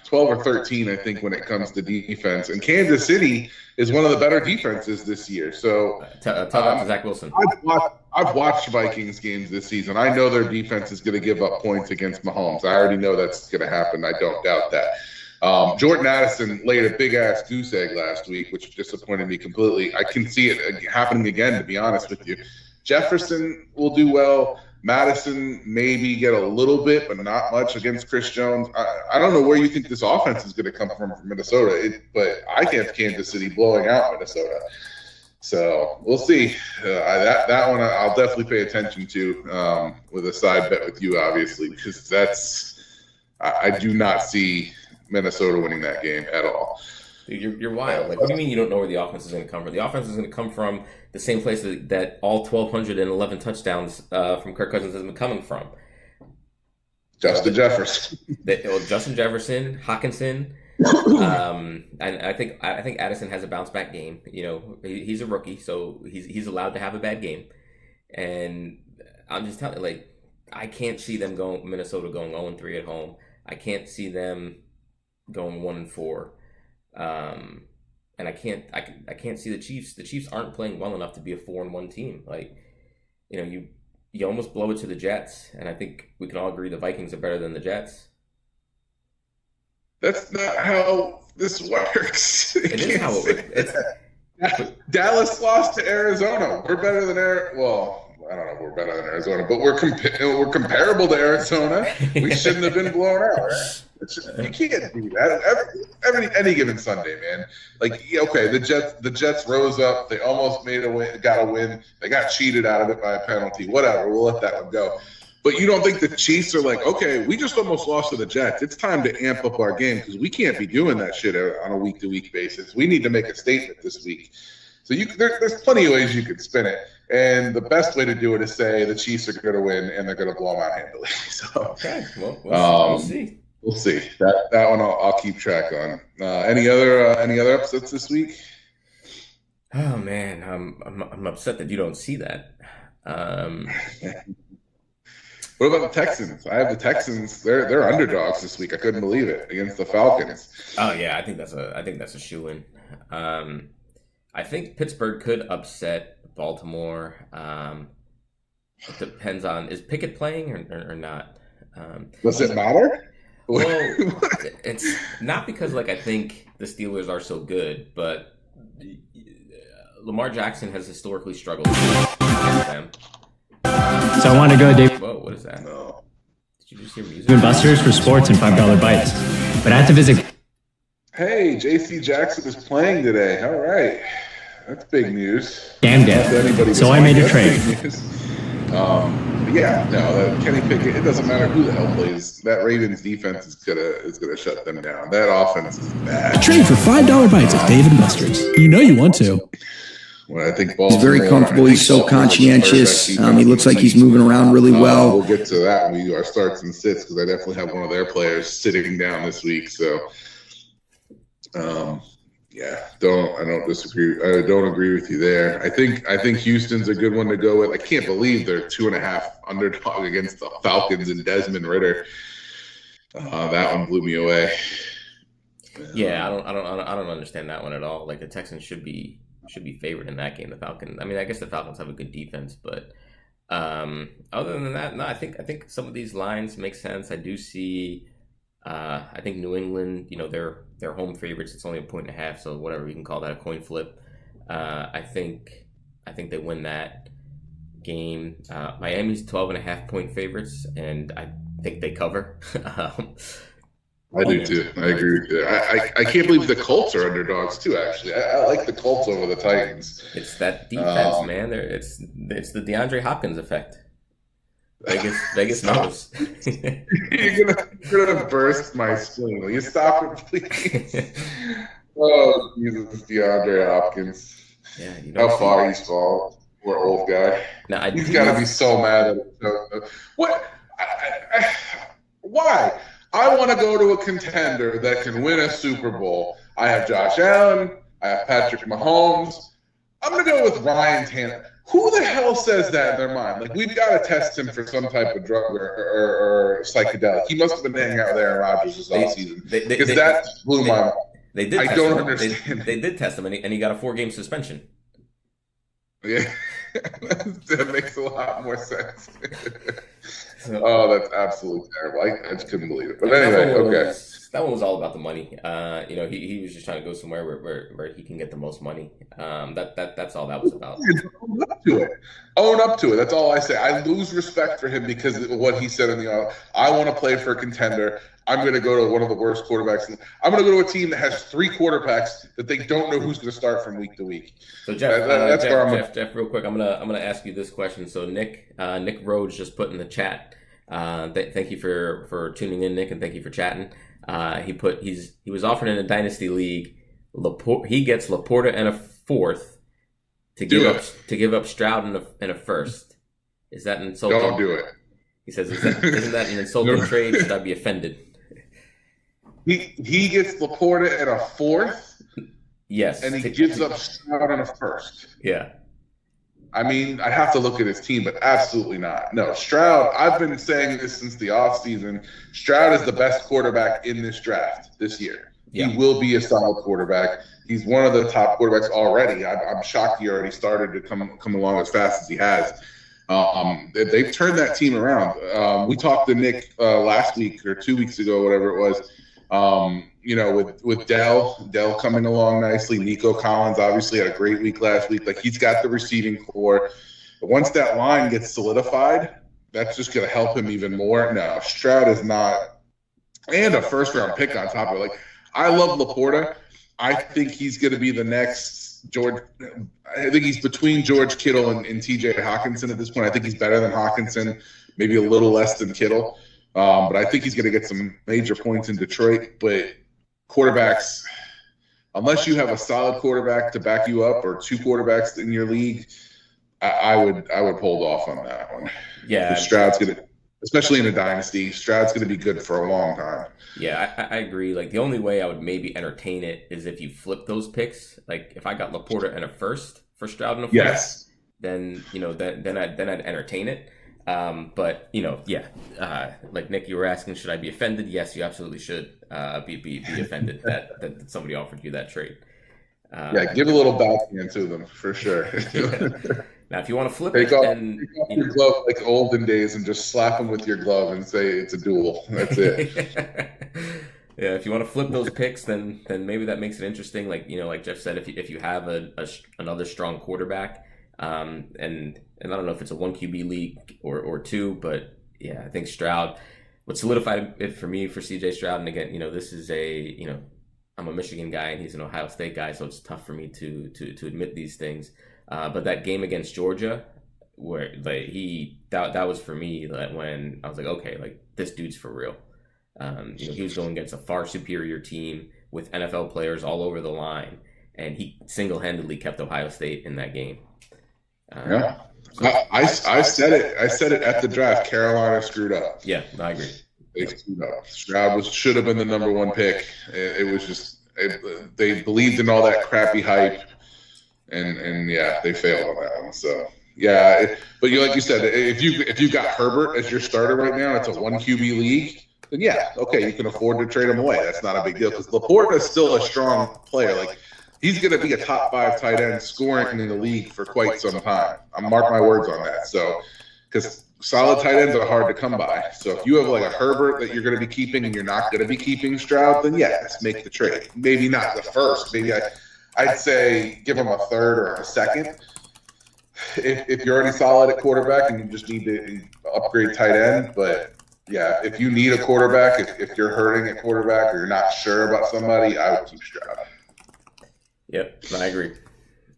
12 or 13, I think, when it comes to defense. And Kansas City is one of the better defenses this year. So tell that to Zach Wilson. I've watched Vikings games this season. I know their defense is going to give up points against Mahomes. I already know that's going to happen. I don't doubt that. Jordan Addison laid a big-ass goose egg last week, which disappointed me completely. I can see it happening again, to be honest with you. Jefferson will do well. Madison maybe get a little bit, but not much against Chris Jones. I don't know where you think this offense is going to come from Minnesota, but I have Kansas City blowing out Minnesota. So we'll see. That one I'll definitely pay attention to with a side bet with you, obviously, because I do not see Minnesota winning that game at all. Dude, you're wild. Like, what do you mean you don't know where the offense is going to come from? The offense is going to come from the same place that all 1,211 touchdowns from Kirk Cousins has been coming from. Justin Jefferson. Justin Jefferson, Hawkinson, and I think Addison has a bounce back game. You know, he's a rookie, so he's allowed to have a bad game. And I'm just telling you, like, I can't see them Minnesota going 0-3 at home. I can't see them going 1-4. And I can't see the Chiefs. The Chiefs aren't playing well enough to be a 4-1 team. Like, you know, you almost blow it to the Jets, and I think we can all agree the Vikings are better than the Jets. That's not how this works. It is how it works. Dallas lost to Arizona. We're better than Well, I don't know if we're better than Arizona, but we're comparable to Arizona. We shouldn't have been blown out. Right? You can't do that any given Sunday, man. Like, okay, the Jets rose up. They almost got a win. They got cheated out of it by a penalty. Whatever, we'll let that one go. But you don't think the Chiefs are like, okay, we just almost lost to the Jets. It's time to amp up our game because we can't be doing that shit on a week-to-week basis. We need to make a statement this week. So there's plenty of ways you could spin it. And the best way to do it is say the Chiefs are going to win and they're going to blow them out handily. So, okay, well, we'll see. We'll see. That one I'll keep track on. Any other upsets this week? Oh man, I'm upset that you don't see that. What about the Texans? I have the Texans. They're underdogs this week. I couldn't believe it against the Falcons. Oh yeah, I think that's a shoo-in. I think Pittsburgh could upset Baltimore. It depends on, is Pickett playing or not? Does it matter? Well, it's not because I think the Steelers are so good, but Lamar Jackson has historically struggled against them. So I want to go Dave. Whoa, what is that? No. Did you just hear music? Dave & Buster's for sports and $5 bites. But I had to visit. Hey, J.C. Jackson is playing today. All right. That's big news. Damn dead. So I made a trade. Kenny Pickett. It doesn't matter who the hell plays. That Ravens defense is gonna shut them down. That offense is bad. Trade for $5 bites at Dave & Buster's. You know you want to. Well, I think he's very comfortable. He's so conscientious. He looks like he's moving around really well. We'll get to that when we do our starts and sits because I definitely have one of their players sitting down this week. So, I don't disagree. I don't agree with you there. I think Houston's a good one to go with. I can't believe they're 2.5 underdog against the Falcons and Desmond Ridder. That one blew me away. Yeah, I don't understand that one at all. Like, the Texans should be favored in that game. The Falcons. I mean, I guess the Falcons have a good defense, but other than that, no. I think some of these lines make sense. I do see. I think New England, they're home favorites. It's only 1.5, so whatever you can call that, a coin flip. I think they win that. game. Miami's 12.5-point favorites, and I think they cover. I do too. I agree with you. I can't believe the Colts are underdogs too. Actually, I like the Colts over the Titans. It's that defense, man. It's the DeAndre Hopkins effect. Vegas knows. You're gonna burst my spleen. Will you stop it, please? Oh, Jesus, DeAndre Hopkins. Yeah, how far he's fallen. Poor old guy. Now, he's got to be so mad at it. What? Why? I want to go to a contender that can win a Super Bowl. I have Josh Allen. I have Patrick Mahomes. I'm going to go with Ryan Tannehill. Who the hell says that in their mind? Like, we've got to test him for some type of drug or psychedelic. He must have been hanging out with Aaron Rodgers this offseason. Because that blew my mind. They did. I don't understand. They did test him, and he got a 4-game suspension. Yeah, that makes a lot more sense. Oh, that's absolutely terrible. I just couldn't believe it. But anyway, okay. That one was all about the money. He was just trying to go somewhere where he can get the most money. That's all that was about. Own up to it. Own up to it. That's all I say. I lose respect for him because of what he said in the audio. I want to play for a contender. I'm going to go to one of the worst quarterbacks. I'm going to go to a team that has 3 quarterbacks that they don't know who's going to start from week to week. So Jeff, real quick, I'm gonna ask you this question. So Nick Rhodes just put in the chat. Thank you for tuning in, Nick, and thank you for chatting. He was offered in a dynasty league. He gets Laporta and a 4th to give up Stroud and a 1st. Is that an insulting? Don't do it. He says, isn't that an insulting trade? Should I be offended? He gets Laporta at a 4th. Yes. And he gives up Stroud on a 1st. Yeah. I mean, I have to look at his team, but absolutely not. No, Stroud, I've been saying this since the offseason. Stroud is the best quarterback in this draft this year. Yeah. He will be a solid quarterback. He's one of the top quarterbacks already. I'm shocked he already started to come along as fast as he has. They've turned that team around. We talked to Nick last week or 2 weeks ago, whatever it was. With Dell coming along nicely. Nico Collins obviously had a great week last week. Like, he's got the receiving core. But once that line gets solidified, that's just going to help him even more. No, Stroud is not. And a first-round pick on top of it. Like, I love Laporta. I think he's going to be the next George. I think he's between George Kittle and T.J. Hawkinson at this point. I think he's better than Hawkinson, maybe a little less than Kittle. But I think he's going to get some major points in Detroit. But quarterbacks, unless you have a solid quarterback to back you up or 2 quarterbacks in your league, I would hold off on that one. Yeah, Stroud's going to, especially in a dynasty, Stroud's going to be good for a long time. Yeah, I agree. Like, the only way I would maybe entertain it is if you flip those picks. Like, if I got Laporta and a 1st for Stroud and a 4th, yes, then I'd entertain it. But like Nick, you were asking, should I be offended? Yes, you absolutely should be offended that somebody offered you that trade. Give a little backhand to them for sure. Now, if you want to flip take it, off your glove like olden days and just slap them with your glove and say it's a duel. That's it. Yeah, if you want to flip those picks, then maybe that makes it interesting. Like Jeff said, if you have another strong quarterback, and I don't know if it's a 1 QB league or 2, but yeah, I think Stroud would solidify it for me for CJ Stroud. And again, this is I'm a Michigan guy and he's an Ohio State guy, so it's tough for me to admit these things. But that game against Georgia, where that was for me when I was like, okay, like, this dude's for real. He was going against a far superior team with NFL players all over the line, and he single-handedly kept Ohio State in that game. Yeah, I said it. I said it at the draft. Carolina screwed up. Yeah, I agree. They screwed up. Stroud should have been the number 1 pick. It was just they believed in all that crappy hype, and yeah, they failed on that one. So yeah, but like you said, if you got Herbert as your starter right now, it's a 1 QB league. Then yeah, okay, you can afford to trade him away. That's not a big deal because Laporta is still a strong player. Like, he's going to be a top 5 tight end scoring in the league for quite some time. I'm mark my words on that. So, because solid tight ends are hard to come by. So if you have like a Herbert that you're going to be keeping and you're not going to be keeping Stroud, then yes, make the trade. Maybe not the 1st. Maybe I'd say give him a 3rd or a 2nd. if you're already solid at quarterback and you just need to upgrade tight end, but yeah, if you need a quarterback, if you're hurting at quarterback or you're not sure about somebody, I would keep Stroud. Yep, I agree.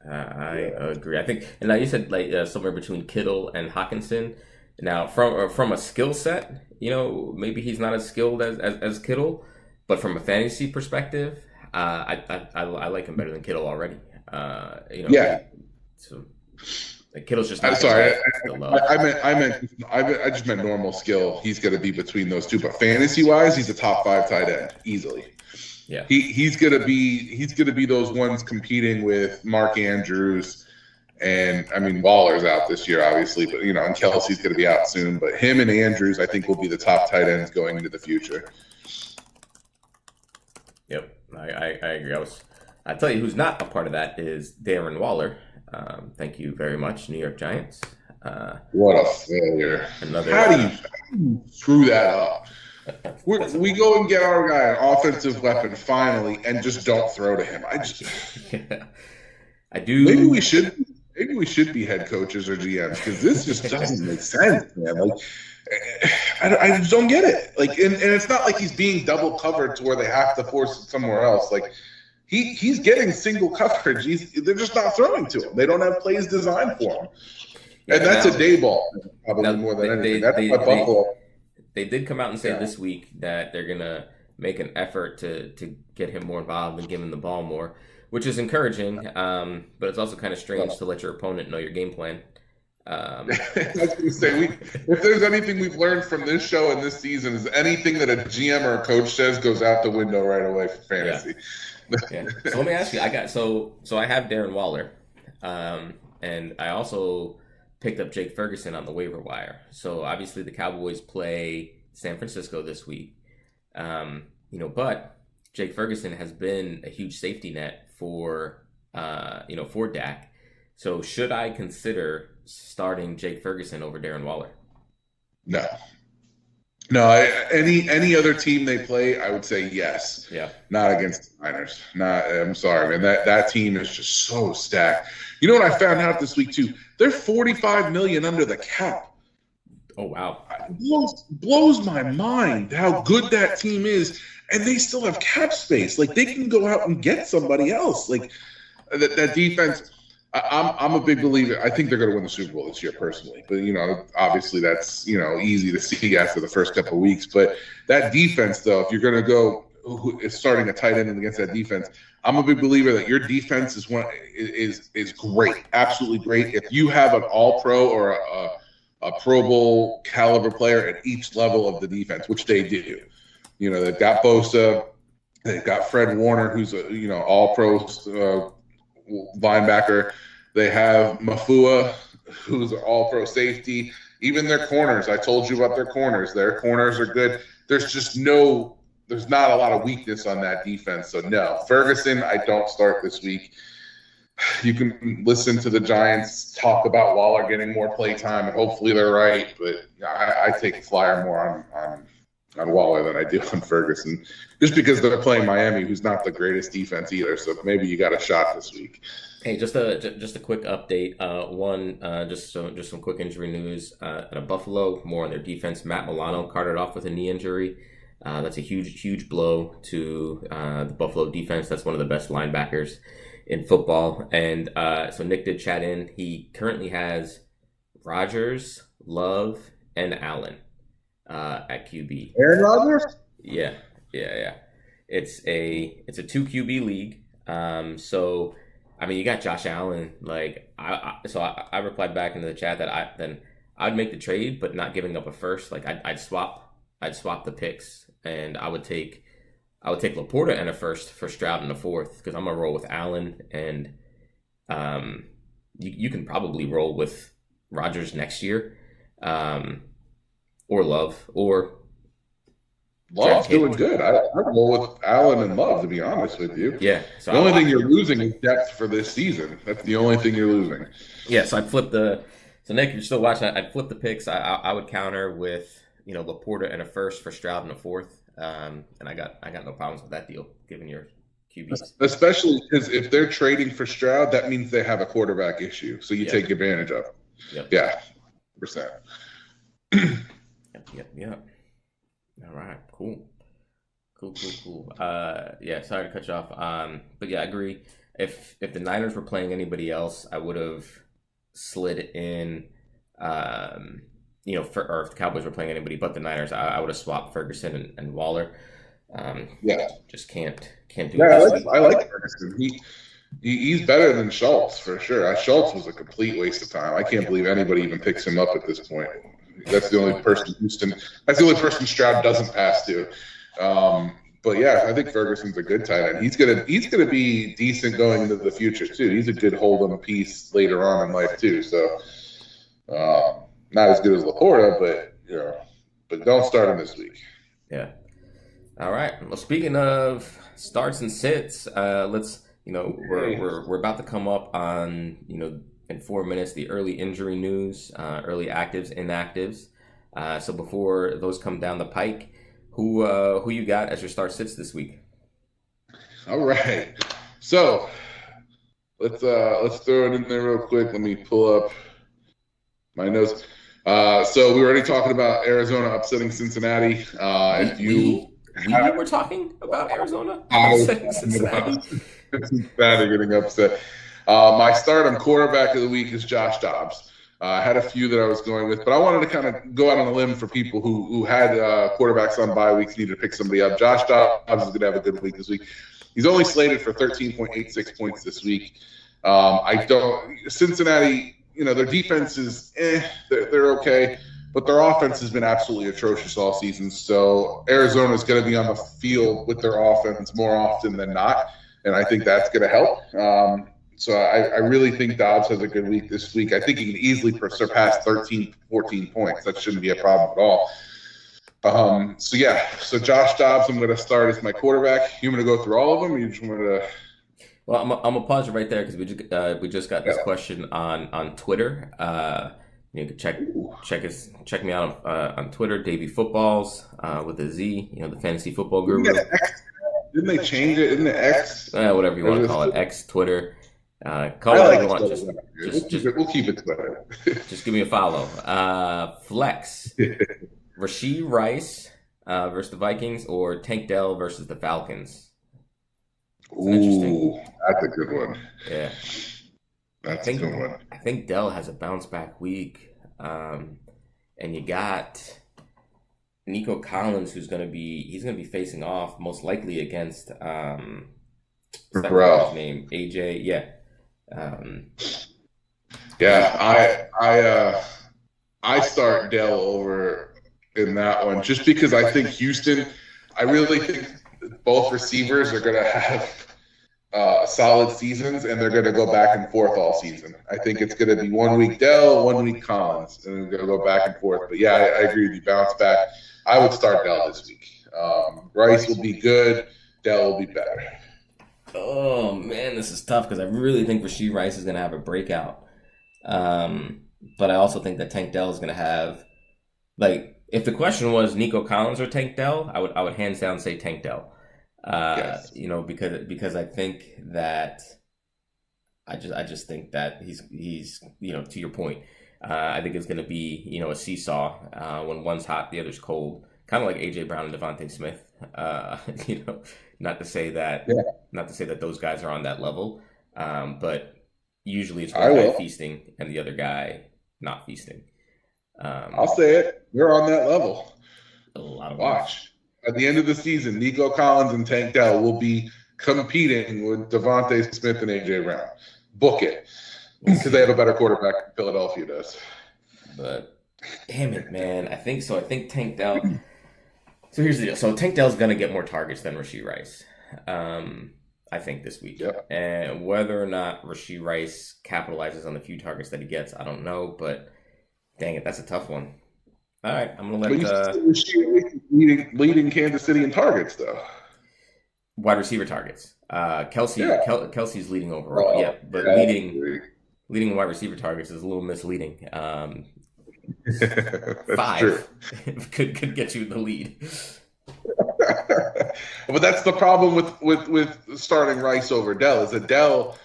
I agree. I think, and like you said, like somewhere between Kittle and Hawkinson. Now, from a skill set, maybe he's not as skilled as Kittle, but from a fantasy perspective, I like him better than Kittle already. Yeah. So like Kittle's just. I'm sorry. I just meant normal skill. He's going to be between those two, but fantasy wise, he's a top 5 tight end easily. Yeah. He's going to be those ones competing with Mark Andrews. And I mean, Waller's out this year, obviously, but and Kelsey's going to be out soon. But him and Andrews, I think, will be the top tight ends going into the future. Yep, I agree. I tell you, who's not a part of that is Darren Waller. Thank you very much, New York Giants. What a failure! How do you screw that up? We go and get our guy an offensive weapon finally, and just don't throw to him. I do. Maybe we should be head coaches or GMs because this just doesn't make sense, man. Like, I just don't get it. Like, and it's not like he's being double covered to where they have to force it somewhere else. Like, he's getting single coverage. They're just not throwing to him. They don't have plays designed for him, and that's a day ball probably more than anything. That's why Buffalo. They did come out and say this week that they're gonna make an effort to get him more involved and give him the ball more, which is encouraging, but it's also kind of strange to let your opponent know your game plan. I was going to say, if there's anything we've learned from this show and this season, is anything that a GM or a coach says goes out the window right away for fantasy. Yeah. So let me ask you, I have Darren Waller, and I also picked up Jake Ferguson on the waiver wire. So obviously the Cowboys play San Francisco this week, but Jake Ferguson has been a huge safety net for Dak. So should I consider starting Jake Ferguson over Darren Waller? No. Any other team they play, I would say yes. Yeah. Not against the Niners. I'm sorry, man. That team is just so stacked. You know what I found out this week too? They're $45 million under the cap. Oh wow. It blows my mind how good that team is. And they still have cap space. Like, they can go out and get somebody else. Like, that defense, I'm a big believer. I think they're going to win the Super Bowl this year, personally. But, obviously that's, easy to see after the first couple of weeks. But that defense, though, if you're going to go starting a tight end against that defense, I'm a big believer that your defense is great, absolutely great. If you have an all-pro or a Pro Bowl caliber player at each level of the defense, which they do. They've got Bosa, they've got Fred Warner, who's a all-pro linebacker. They have Mafua, who's an all-pro safety. Even their corners, I told you about their corners. Their corners are good. There's not a lot of weakness on that defense. So no, Ferguson, I don't start this week. You can listen to the Giants talk about Waller getting more play time, and hopefully they're right. But I take a flyer more on Waller than I do on Ferguson, just because they're playing Miami, who's not the greatest defense either. So maybe you got a shot this week. Hey, just a quick update. Just some quick injury news. At Buffalo, more on their defense. Matt Milano carted off with a knee injury. That's a huge blow to the Buffalo defense. That's one of the best linebackers in football. And so Nick did chat in. He currently has Rodgers, Love, and Allen at QB. Aaron Rodgers? Yeah. It's a 2 QB league. So I mean, you got Josh Allen. Like I replied back into the chat that I'd make the trade, but not giving up a first. Like I'd swap the picks, and I would take Laporta and a first for Stroud in the fourth, because I'm gonna roll with Allen, and you can probably roll with Rodgers next year, or Love, or Love's doing good. I roll with Allen and Love, to be honest with you. Yeah. So the only thing you're losing is depth for this season. That's the only thing you're losing. Yeah. So I'd flip So Nick, if you're still watching, I'd flip the picks. I would counter with Laporta and a first for Stroud in the fourth. And I got no problems with that deal, given your QBs. Especially because if they're trading for Stroud, that means they have a quarterback issue. So you take advantage of it. Yep. Yeah, percent. Yep. All right, cool. Yeah, sorry to cut you off. But yeah, I agree. If the Niners were playing anybody else, I would have slid in. Or if the Cowboys were playing anybody but the Niners, I would have swapped Ferguson and Waller. Just can't do it. Yeah, I like Ferguson. He's better than Schultz for sure. Schultz was a complete waste of time. I can't believe anybody even picks him up at this point. That's the only person That's the only person Stroud doesn't pass to. But yeah, I think Ferguson's a good tight end. He's gonna be decent going into the future too. He's a good hold-on piece later on in life too. So not as good as Laporta, but don't start him this week. Yeah. All right. Well, speaking of starts and sits, let's we're about to come up on in 4 minutes the early injury news, early actives, inactives. So before those come down the pike, who you got as your start sits this week? All right. So let's throw it in there real quick. Let me pull up my notes. So we were already talking about Arizona upsetting Cincinnati. We were talking about Arizona upsetting Cincinnati. Cincinnati getting upset. My start on quarterback of the week is Josh Dobbs. I had a few that I was going with, but I wanted to kind of go out on a limb for people who had quarterbacks on bye weeks, needed to pick somebody up. Josh Dobbs is going to have a good week this week. He's only slated for 13.86 points this week. Cincinnati, their defense is they're okay, but their offense has been absolutely atrocious all season. So Arizona is going to be on the field with their offense more often than not, and I think that's going to help. So I really think Dobbs has a good week this week. I think he can easily surpass 13, 14 points. That shouldn't be a problem at all. So Josh Dobbs, I'm going to start as my quarterback. You want to go through all of them, or you just want to? Well, I'm gonna pause it right there because we just got this question on Twitter. You can check me out on Twitter, Davey Footballs with a Z. The fantasy football guru. Didn't they change it? Isn't it X? Whatever you want to call it, X, Twitter. Call it whatever you want. We'll keep it Twitter. Just give me a follow. Flex. Rashee Rice versus the Vikings, or Tank Dell versus the Falcons. Ooh, that's a good one. Yeah. That's a good one. I think Dell has a bounce back week. And you got Nico Collins, who's going to be facing off most likely against Burrell. His name AJ. Yeah. I start Dell over in that one just because I think Houston. I really think both receivers are going to have solid seasons, and they're going to go back and forth all season. I think it's going to be 1 week Dell, 1 week Collins, and they're going to go back and forth. But yeah, I agree with you. Bounce back. I would start Dell this week. Rice will be good. Dell will be better. Oh man, this is tough because I really think Rashee Rice is going to have a breakout. But I also think that Tank Dell is going to have, if the question was Nico Collins or Tank Dell, I would hands down say Tank Dell. Yes. Because I think that I just think that he's to your point. I think it's going to be a seesaw when one's hot, the other's cold, kind of like AJ Brown and Devontae Smith. Not to say that those guys are on that level, but usually it's one guy feasting and the other guy not feasting. I'll say it. We're on that level. A lot of watch. At the end of the season, Nico Collins and Tank Dell will be competing with Devontae Smith and AJ Brown. Book it. Because they have a better quarterback than Philadelphia does. But damn it, man. I think so. I think Tank Dell. So here's the deal. So Tank Dell's going to get more targets than Rashee Rice, I think, this week. Yep. And whether or not Rashee Rice capitalizes on the few targets that he gets, I don't know. But dang it, that's a tough one. All right, I'm going to let leading Kansas City in targets, though. Wide receiver targets. Kelsey's leading overall. Yeah, but leading wide receiver targets is a little misleading. 5 could get you the lead. But that's the problem with starting Rice over Dell is that Dell,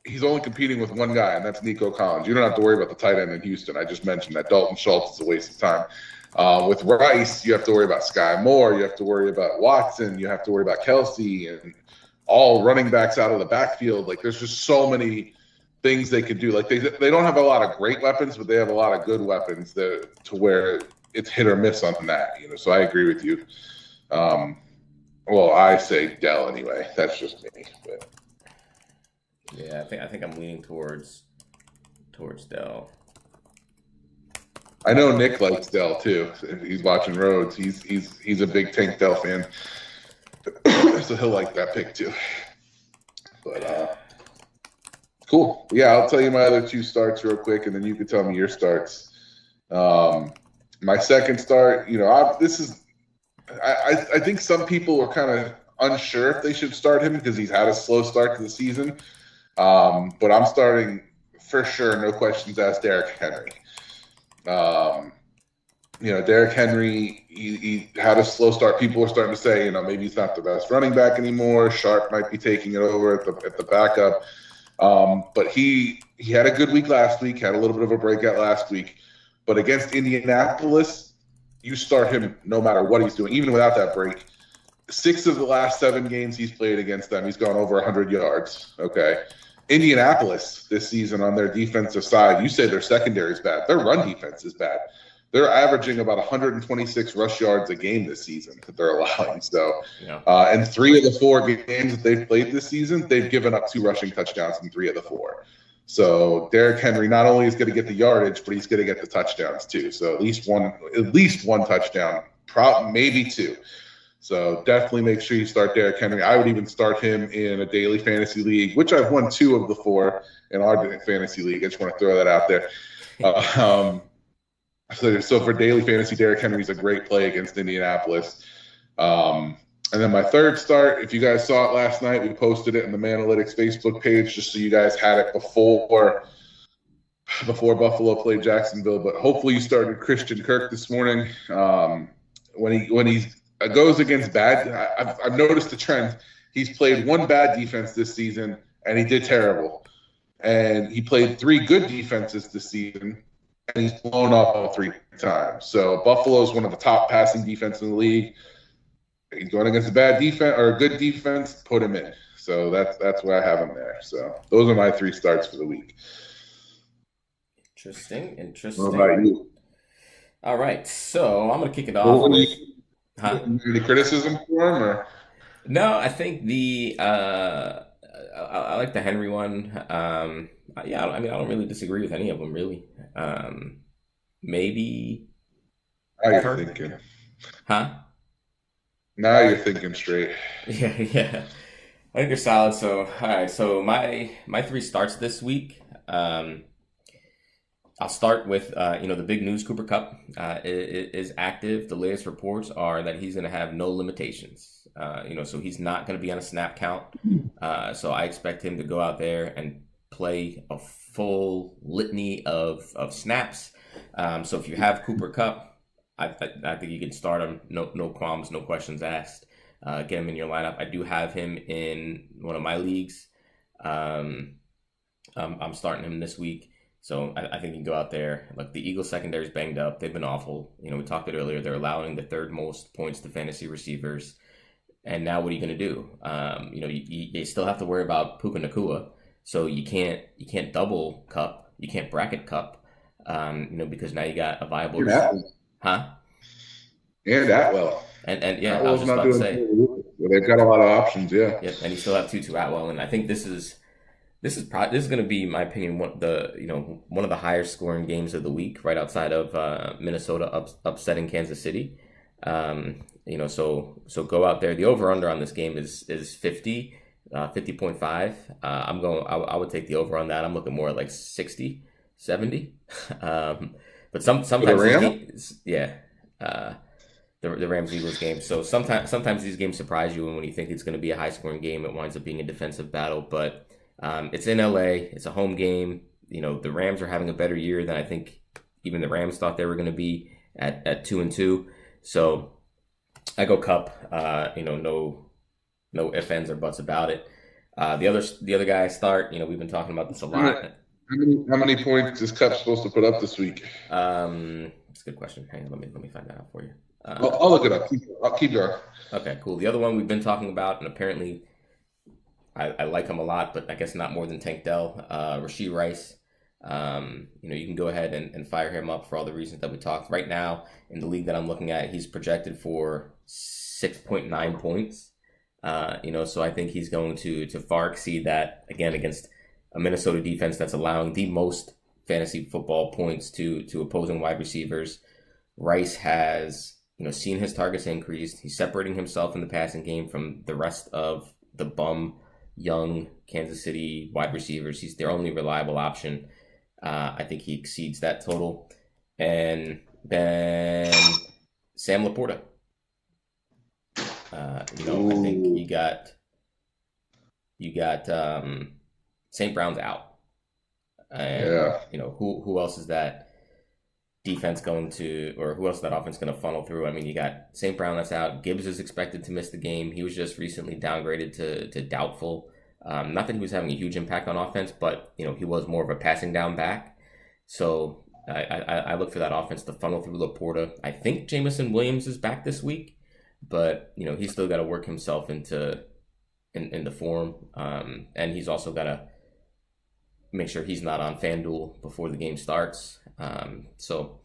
he's only competing with one guy, and that's Nico Collins. You don't have to worry about the tight end in Houston. I just mentioned that Dalton Schultz is a waste of time. With Rice, you have to worry about Sky Moore. You have to worry about Watson. You have to worry about Kelsey and all running backs out of the backfield. Like, there's just so many things they could do. Like, they don't have a lot of great weapons, but they have a lot of good weapons to where it's hit or miss on that. So I agree with you. Well, I say Dell anyway. That's just me. But. Yeah, I think I'm leaning towards Dell. I know Nick likes Dell too. He's watching Rhodes. He's a big Tank Dell fan, so he'll like that pick too. But cool. Yeah, I'll tell you my other two starts real quick, and then you can tell me your starts. My second start, I think some people are kind of unsure if they should start him because he's had a slow start to the season. But I'm starting for sure, no questions asked, Derrick Henry. Derrick Henry, he had a slow start. People are starting to say, maybe he's not the best running back anymore. Sharp might be taking it over at the backup. But he had a good week last week, had a little bit of a breakout last week. But against Indianapolis, you start him no matter what he's doing, even without that break. 6 of the last 7 games he's played against them, he's gone over 100 yards. Okay. Indianapolis this season on their defensive side, you say their secondary is bad. Their run defense is bad. They're averaging about 126 rush yards a game this season that they're allowing. So, and 3 of the 4 games that they've played this season, they've given up 2 rushing touchdowns in 3 of the 4. So Derrick Henry not only is going to get the yardage, but he's going to get the touchdowns too. So at least one touchdown, maybe 2. So definitely make sure you start Derrick Henry. I would even start him in a daily fantasy league, which I've won 2 of the 4 in our fantasy league. I just want to throw that out there. So for daily fantasy, Derrick Henry is a great play against Indianapolis. And then my third start, if you guys saw it last night, we posted it in the Manalytics Facebook page just so you guys had it before Buffalo played Jacksonville. But hopefully you started Christian Kirk this morning. When he goes against bad, I've noticed the trend. He's played 1 bad defense this season, and he did terrible. And he played 3 good defenses this season, and he's blown up all 3 times. So Buffalo is one of the top passing defenses in the league. He's going against a bad defense or a good defense, put him in. So that's why I have him there. So those are my 3 starts for the week. Interesting. What about you? All right, so I'm going to kick it off. Any criticism for him? Or? No, I think I like the Henry one. I don't really disagree with any of them, really. Maybe. Now you're thinking. Huh? Now you're thinking straight. Yeah. I think they're solid. So, all right. So my 3 starts this week. I'll start with the big news. Cooper Kupp is active. The latest reports are that he's going to have no limitations. So he's not going to be on a snap count. So I expect him to go out there and play a full litany of snaps. So if you have Cooper Kupp, I think you can start him. No qualms, no questions asked. Get him in your lineup. I do have him in one of my leagues. I'm starting him this week. So I think you can go out there. Like, the Eagles secondary is banged up. They've been awful. We talked about it earlier. They're allowing the 3rd most points to fantasy receivers. And now what are you going to do? You still have to worry about Puka Nacua. So you can't double Kupp. You can't bracket Kupp. Because now you got a viable. Huh? And Atwell. And yeah, Atwell's I was just about to say. They've got a lot of options, yeah. Yeah, and you still have Tutu Atwell, and I think this is going to be, in my opinion, one of the higher scoring games of the week, right outside of Minnesota upsetting Kansas City. So go out there. The over under on this game is 50.5. I would take the over on that. I'm looking more at like 60, 70. But sometimes the Rams Eagles game. So sometimes these games surprise you, and when you think it's going to be a high scoring game, it winds up being a defensive battle. But it's in LA. It's a home game. The Rams are having a better year than I think even the Rams thought they were going to be at 2-2. So I go Cup. No ifs, ands, or buts about it. The other guy I start. We've been talking about this a lot. How many points is Cup supposed to put up this week? That's a good question. Hang on, let me find that out for you. I'll look it up. I'll keep going. Okay, cool. The other one we've been talking about, and apparently I like him a lot, but I guess not more than Tank Dell. Rashee Rice. You can go ahead and fire him up for all the reasons that we talked. Right now, in the league that I'm looking at, he's projected for 6.9 points. So I think he's going to far exceed that, again, against a Minnesota defense that's allowing the most fantasy football points to opposing wide receivers. Rice has, seen his targets increased. He's separating himself in the passing game from the rest of the young Kansas City wide receivers. He's their only reliable option. I think he exceeds that total. And then Sam Laporta. I think you got St. Brown's out. And, who else is that defense going to, or who else is that offense going to funnel through? I mean, you got St. Brown that's out. Gibbs is expected to miss the game. He was just recently downgraded to doubtful. Not that he was having a huge impact on offense, but, he was more of a passing down back. So I look for that offense to funnel through Laporta. I think Jamison Williams is back this week, but, he's still got to work himself into form. And he's also got to make sure he's not on FanDuel before the game starts. So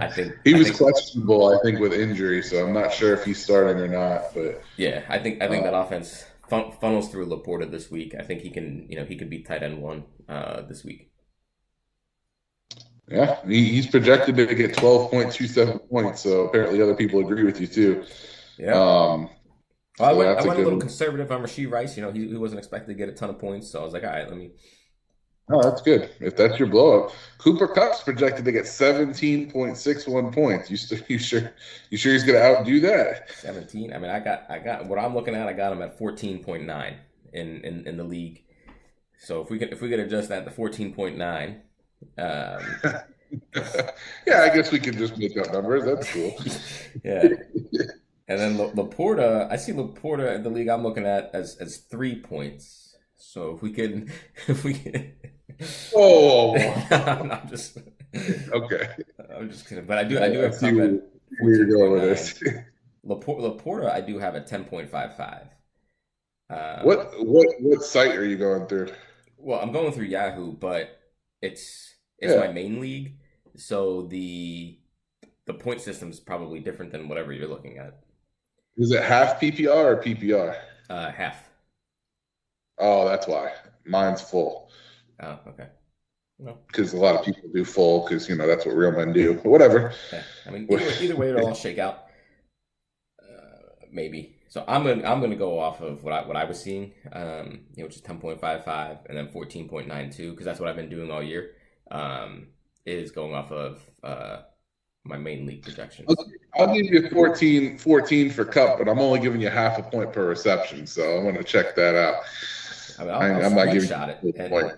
I think he was questionable, I think, with injury, so I'm not sure if he's starting or not. But yeah, I think that offense funnels through Laporta this week. I think he can, he could be tight end 1 this week. Yeah, he's projected to get 12.27 points, so apparently other people agree with you too. Yeah. I went a little conservative on Rashee Rice. He wasn't expected to get a ton of points, so I was like, all right, let me. Oh, that's good. If that's your blow up, Cooper Kupp's projected to get 17.61 points. You sure he's going to outdo that? 17. I mean, I got what I'm looking at. I got him at 14.9 in the league. So if we could adjust that to 14.9. Yeah, I guess we can just make up numbers. That's cool. Yeah. And then Laporta, I see Laporta in the league I'm looking at as 3 points. So if we could. Oh, I'm just okay. I'm just kidding, but I do have comment. Where you're going with this? Laporta, I do have a 10.55. What site are you going through? Well, I'm going through Yahoo, but it's my main league, so the point system is probably different than whatever you're looking at. Is it half PPR or PPR? Half. Oh, that's why. Mine's full. Oh, okay. Because a lot of people do full because, that's what real men do. But whatever. Yeah. I mean, either way, it'll all shake out. Maybe. So I'm gonna go off of what I was seeing, which is 10.55 and then 14.92 because that's what I've been doing all year. Is going off of my main league projections. I'll give you 14 for Cup, but I'm only giving you half a point per reception, so I'm going to check that out. I mean, I'm not giving you a point.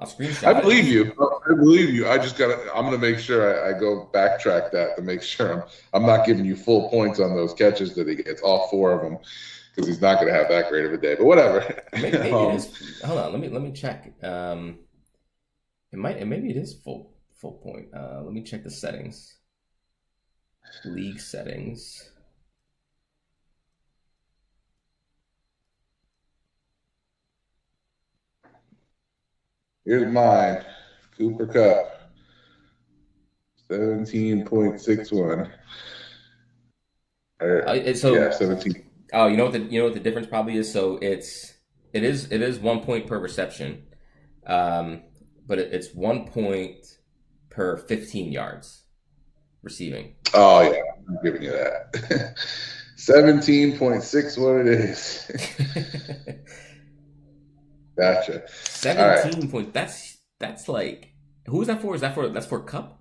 I'll screenshot I believe you. I believe you. I'm going to make sure I go backtrack that to make sure I'm not giving you full points on those catches that he gets, all 4 of them, because he's not going to have that great of a day. But whatever. Maybe it is. Hold on. Let me check. Maybe it is full point. Let me check the settings. League settings. Here's mine. Cooper Kupp. 17.61. So 17. Oh, you know what the difference probably is? So it is 1 point per reception. But it's 1 point per 15 yards receiving. Oh yeah, I'm giving you that. 17.6 what it is. Gotcha. 17 points. That's like, who is that for? That's for Cup?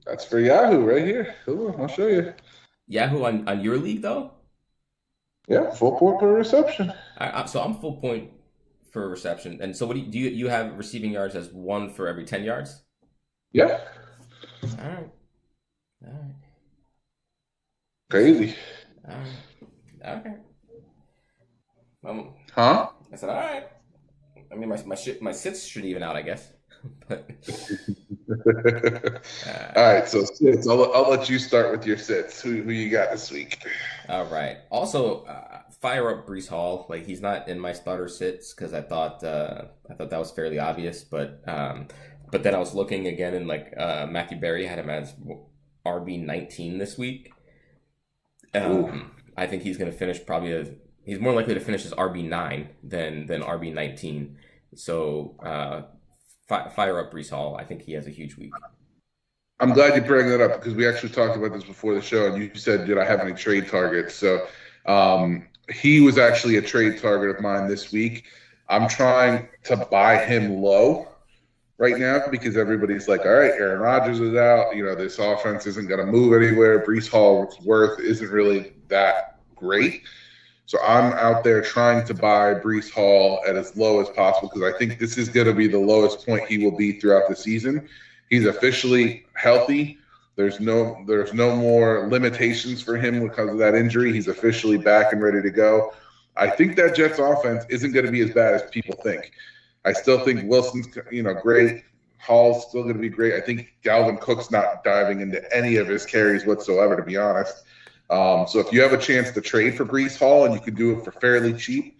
That's for Yahoo right here. Cool, I'll show you. Yahoo on your league though? Yeah, full point per reception. So I'm full point for reception. And so what do you have receiving yards as 1 for every 10 yards? Yeah. All right. Crazy. Okay. Huh? I said, all right. I mean, my sits should even out, I guess. But All right, so sits. I'll let you start with your sits. Who you got this week? all right. Also, fire up Brees Hall. Like he's not in my starter sits because I thought that was fairly obvious. But then I was looking again, and like Matthew Berry had him as RB19 this week. I think he's going to finish he's more likely to finish as RB9 than RB19. So fire up Brees Hall. I think he has a huge week. I'm glad you bring that up because we actually talked about this before the show, and you said, did I have any trade targets? So he was actually a trade target of mine this week. I'm trying to buy him low right now because everybody's like, all right, Aaron Rodgers is out. You know, this offense isn't going to move anywhere. Brees Hall's worth isn't really that great. So I'm out there trying to buy Brees Hall at as low as possible because I think this is going to be the lowest point he will be throughout the season. He's officially healthy. There's no more limitations for him because of that injury. He's officially back and ready to go. I think that Jets offense isn't going to be as bad as people think. I still think Wilson's, great. Hall's still going to be great. I think Dalvin Cook's not diving into any of his carries whatsoever, to be honest. So if you have a chance to trade for Brees Hall and you could do it for fairly cheap,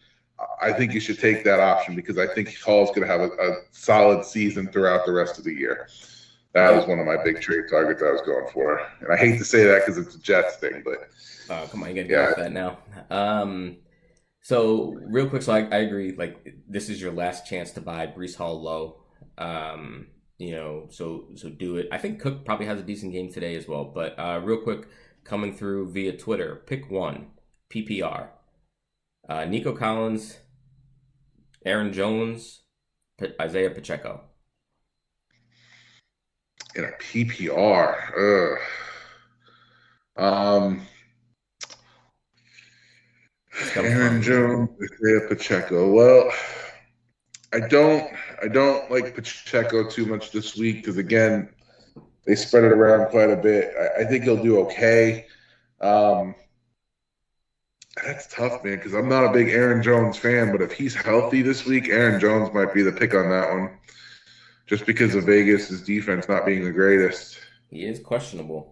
I think you should take that option because I think Hall's going to have a solid season throughout the rest of the year. That was one of my big trade targets I was going for. And I hate to say that because it's a Jets thing, but oh, come on, you got to get off that now. So real quick, so I agree. Like this is your last chance to buy Brees Hall low. So do it. I think Cook probably has a decent game today as well. But real quick, coming through via Twitter, pick one, PPR. Nico Collins, Aaron Jones, Isaiah Pacheco. In a PPR, Aaron Jones, Isaiah Pacheco. Well, I don't like Pacheco too much this week because again, they spread it around quite a bit. I think he'll do okay. That's tough, man, because I'm not a big Aaron Jones fan, but if he's healthy this week, Aaron Jones might be the pick on that one. Just because of Vegas' defense not being the greatest. He is questionable.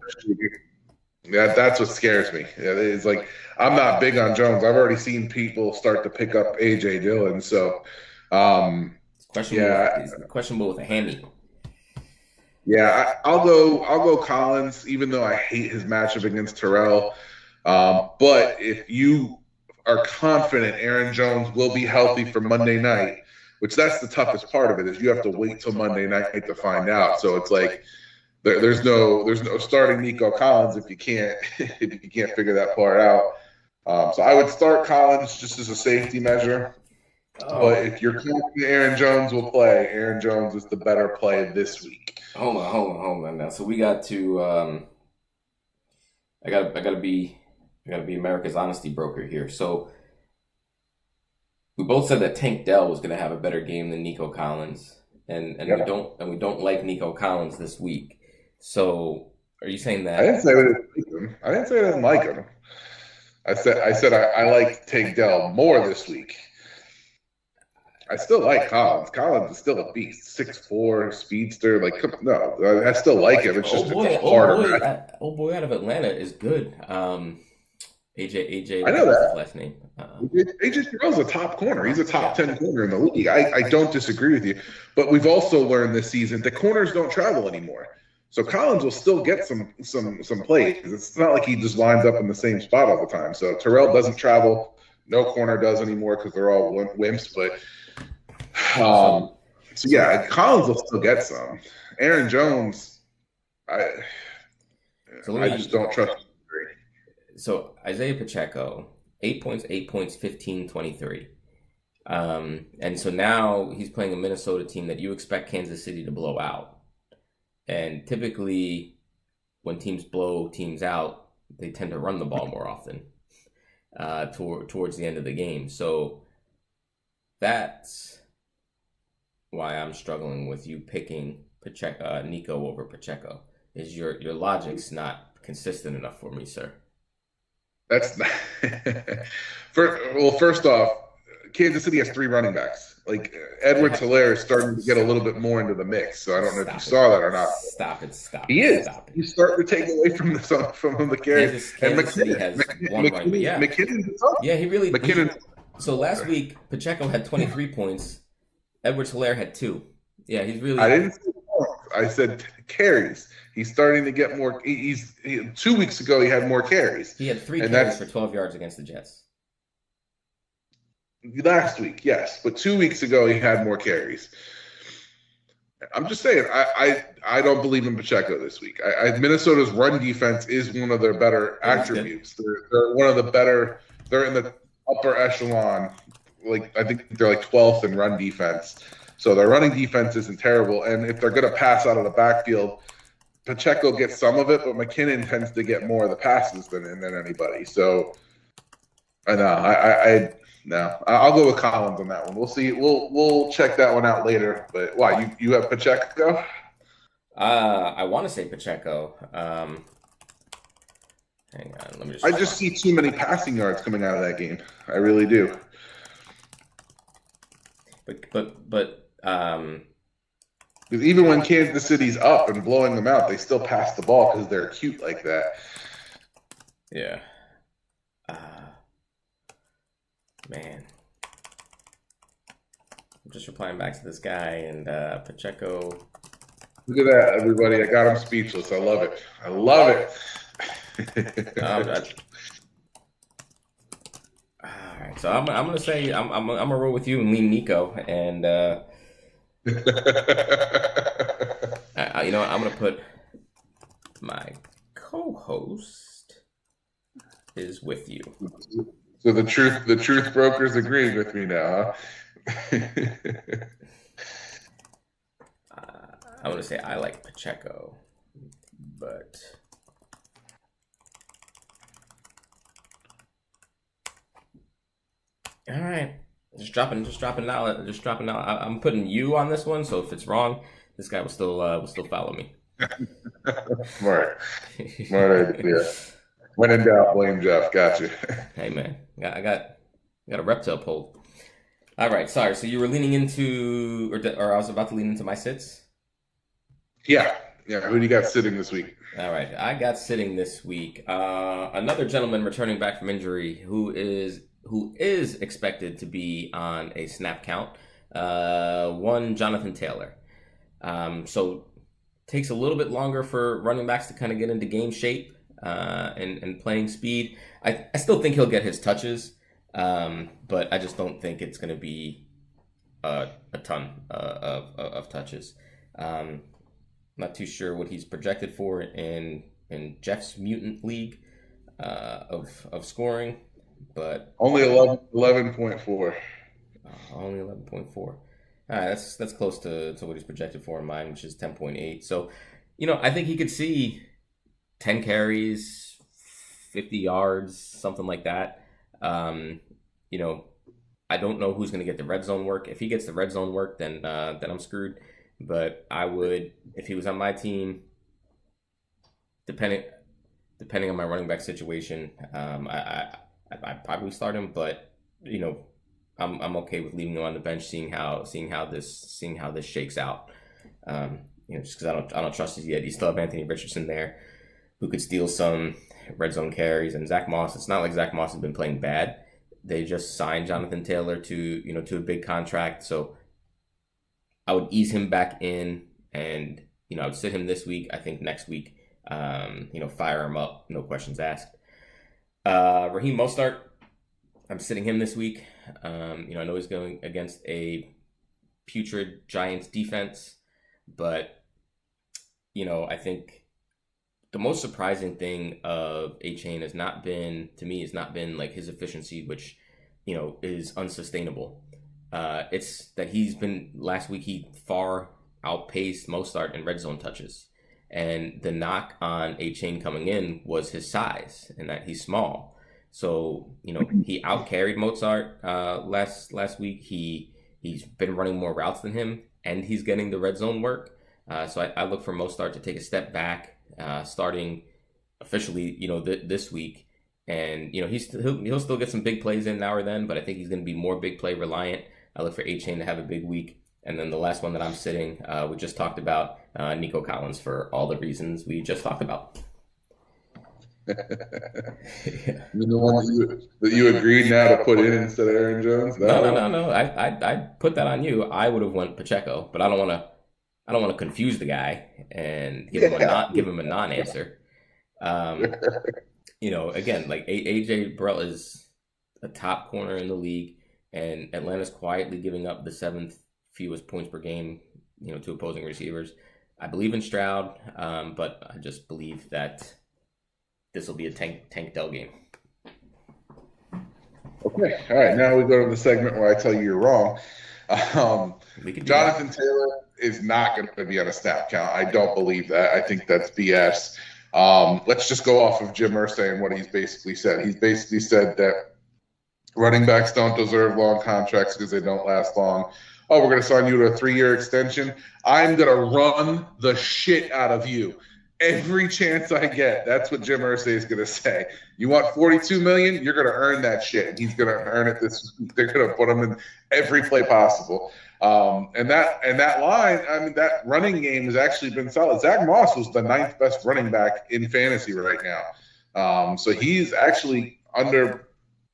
Yeah, that's what scares me. It's like I'm not big on Jones. I've already seen people start to pick up A.J. Dillon. So, it's questionable. Yeah, it's questionable with a hammy. Yeah, I'll go Collins, even though I hate his matchup against Terrell. But if you are confident Aaron Jones will be healthy for Monday night, which that's the toughest part of it, is you have to wait till Monday night to find out. So it's like there's no starting Nico Collins if you can't figure that part out. So I would start Collins just as a safety measure. But if you're confident Aaron Jones will play, Aaron Jones is the better play this week. Hold on now. So we got to I gotta be America's honesty broker here. So we both said that Tank Dell was gonna have a better game than Nico Collins. And we don't like Nico Collins this week. So are you saying that I didn't say I didn't like him. I said I like Tank Dell more this week. I still like Collins. Collins is still a beast. 6'4", speedster. No, I still like him. It's just harder. Old boy out of Atlanta is good. AJ. I know that. His last name. AJ Terrell's a top corner. He's a top 10 corner in the league. I don't disagree with you, but we've also learned this season that corners don't travel anymore. So Collins will still get some plays. It's not like he just lines up in the same spot all the time. So Terrell doesn't travel. No corner does anymore because they're all wimps. But Collins will still get some. Aaron Jones, I just don't trust him. So Isaiah Pacheco, 8 points, 15, 23. And so now he's playing a Minnesota team that you expect Kansas City to blow out. And typically when teams blow teams out, they tend to run the ball more often towards the end of the game. So that's why I'm struggling with you picking Nico over Pacheco. Is your logic's not consistent enough for me, sir? That's not first off, Kansas City has 3 running backs. Like Edwards-Helaire is starting to get a little bit more into the mix. So I don't know if you saw that or not. Stop it. He is. Stop it. He's starting to take away from the carries. Kansas City has one running back. Yeah. Yeah, he really. So last week, Pacheco had 23 points. Edwards-Helaire had 2. Yeah, he's really. I didn't say points. I said carries. He's starting to get more. 2 weeks ago, he had more carries. He had 3 carries for 12 yards against the Jets. Last week, yes, but 2 weeks ago he had more carries. I'm just saying, I don't believe in Pacheco this week. Minnesota's run defense is one of their better attributes. They're one of the better. They're in the upper echelon. Like I think they're like 12th in run defense. So their running defense isn't terrible. And if they're going to pass out of the backfield, Pacheco gets some of it, but McKinnon tends to get more of the passes than anybody. So I know no, I'll go with Collins on that one. We'll see. We'll check that one out later. But why you have Pacheco? I want to say Pacheco. Hang on, let me just. I just see too many passing yards coming out of that game. I really do. But because even when Kansas City's up and blowing them out, they still pass the ball because they're cute like that. Yeah. Man. I'm just replying back to this guy and Pacheco. Look at that, everybody. I got him speechless. I love it. All right, so I'm gonna say I'm gonna roll with you and lean Nico, and you know what? I'm gonna put my co-host is with you. So the truth broker's agreeing with me now, huh? I'm gonna say I like Pacheco, but all right, just dropping now. I'm putting you on this one, so if it's wrong, this guy will still follow me. Smart idea. When in doubt, blame Jeff. Gotcha. Hey man, I got a rep to uphold. All right, sorry. So you were leaning into, or I was about to lean into my sits. Yeah. Who do you got sitting this week? All right, I got sitting this week. Another gentleman returning back from injury who is expected to be on a snap count. One Jonathan Taylor. So takes a little bit longer for running backs to kind of get into game shape. And playing speed. I still think he'll get his touches, but I just don't think it's going to be a ton of touches. Not too sure what he's projected for in Jeff's Mutant League of scoring, but only 11.4. Only 11.4. All right, that's close to what he's projected for in mine, which is 10.8. So, I think he could see 10 carries, 50 yards, something like that. I don't know who's going to get the red zone work. If he gets the red zone work, then I'm screwed. But I would, if he was on my team, depending on my running back situation, I'd probably start him. But I'm okay with leaving him on the bench, seeing how this shakes out. Just because I don't trust it yet. You still have Anthony Richardson there, who could steal some red zone carries, and Zach Moss. It's not like Zach Moss has been playing bad. They just signed Jonathan Taylor to a big contract, so I would ease him back in, and I would sit him this week. I think next week, fire him up, no questions asked. Raheem Mostert, I'm sitting him this week. I know he's going against a putrid Giants defense, but I think the most surprising thing of A-Chain has not been like his efficiency, which, is unsustainable. It's that last week he far outpaced Mostert in red zone touches. And the knock on A-Chain coming in was his size and that he's small. So, he out-carried Mostert last week. He's been running more routes than him, and he's getting the red zone work. So I look for Mostert to take a step back, starting officially, this week, And he'll still get some big plays in now or then, but I think he's going to be more big play reliant. I look for A-Chain to have a big week. And then the last one that I'm sitting, we just talked about Nico Collins for all the reasons we just talked about. You the one that you agreed now to put in instead of Aaron Jones? No. I put that on you. I would have went Pacheco, but I don't want to confuse the guy and give him a non-answer. Again, like AJ Burrell is a top corner in the league, and Atlanta's quietly giving up the 7th fewest points per game, to opposing receivers. I believe in Stroud, but I just believe that this will be a Tank Dell game. Okay, all right. Now we go to the segment where I tell you you're wrong. Jonathan Taylor is not going to be on a snap count. I don't believe that. I think that's BS. Let's just go off of Jim Irsay and what he's basically said. He's basically said that running backs don't deserve long contracts because they don't last long. Oh, we're going to sign you to a 3-year extension. I'm going to run the shit out of you every chance I get. That's what Jim Irsay is going to say. You want $42 million? You're going to earn that shit. And he's going to earn it this week. They're going to put him in every play possible. And that line, I mean, that running game has actually been solid. Zach Moss was the 9th best running back in fantasy right now. So he's actually under,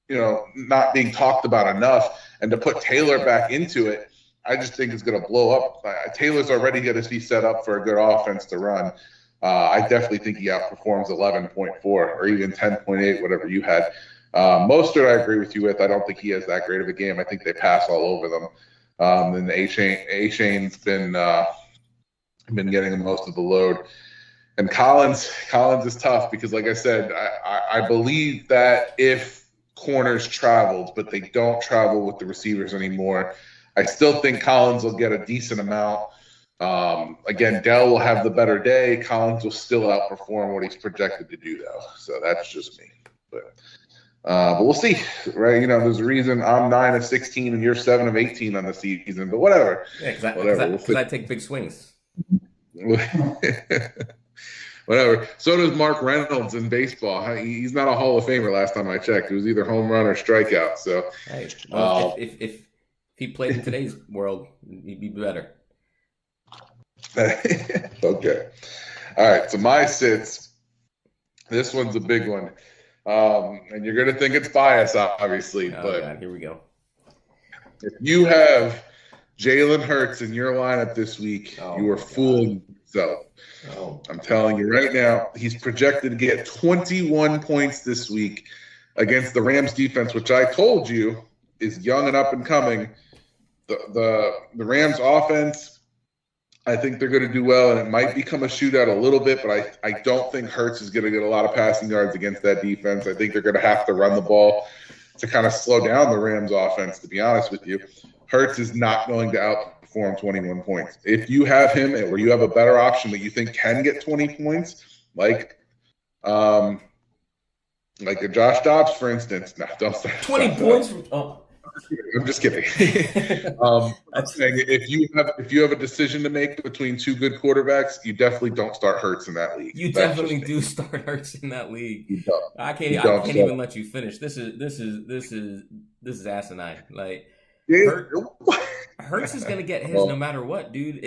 not being talked about enough. And to put Taylor back into it, I just think it's going to blow up. Taylor's already going to be set up for a good offense to run. I definitely think he outperforms 11.4 or even 10.8, whatever you had. Mostert, I agree with you with. I don't think he has that great of a game. I think they pass all over them. And A-Chain's been getting most of the load. And Collins is tough because, like I said, I believe that if corners traveled, but they don't travel with the receivers anymore, I still think Collins will get a decent amount. Again, Dell will have the better day. Collins will still outperform what he's projected to do, though. So that's just me. But we'll see, right? There's a reason I'm 9 of 16 and you're 7 of 18 on the season. But whatever. Yeah, because I take big swings. Whatever. So does Mark Reynolds in baseball. He's not a Hall of Famer last time I checked. It was either home run or strikeout. So, hey, if he played in today's world, he'd be better. Okay. All right. So my sits. This one's a big one. And you're going to think it's bias, obviously. But God, here we go. If you have Jalen Hurts in your lineup this week, you are fooling yourself. I'm telling you right now, he's projected to get 21 points this week against the Rams defense, which I told you is young and up and coming. The Rams offense, I think they're going to do well, and it might become a shootout a little bit, but I don't think Hurts is going to get a lot of passing yards against that defense. I think they're going to have to run the ball to kind of slow down the Rams offense, to be honest with you. Hurts is not going to outperform 21 points. If you have him or you have a better option that you think can get 20 points, like a Josh Dobbs, for instance. No, don't start. 20 points from I'm just kidding. I'm saying if you have a decision to make between two good quarterbacks, you definitely don't start Hurts in that league. You definitely do start Hurts in that league. You don't. I can't even let you finish. This is asinine. Like Hurts is gonna get his no matter what, dude.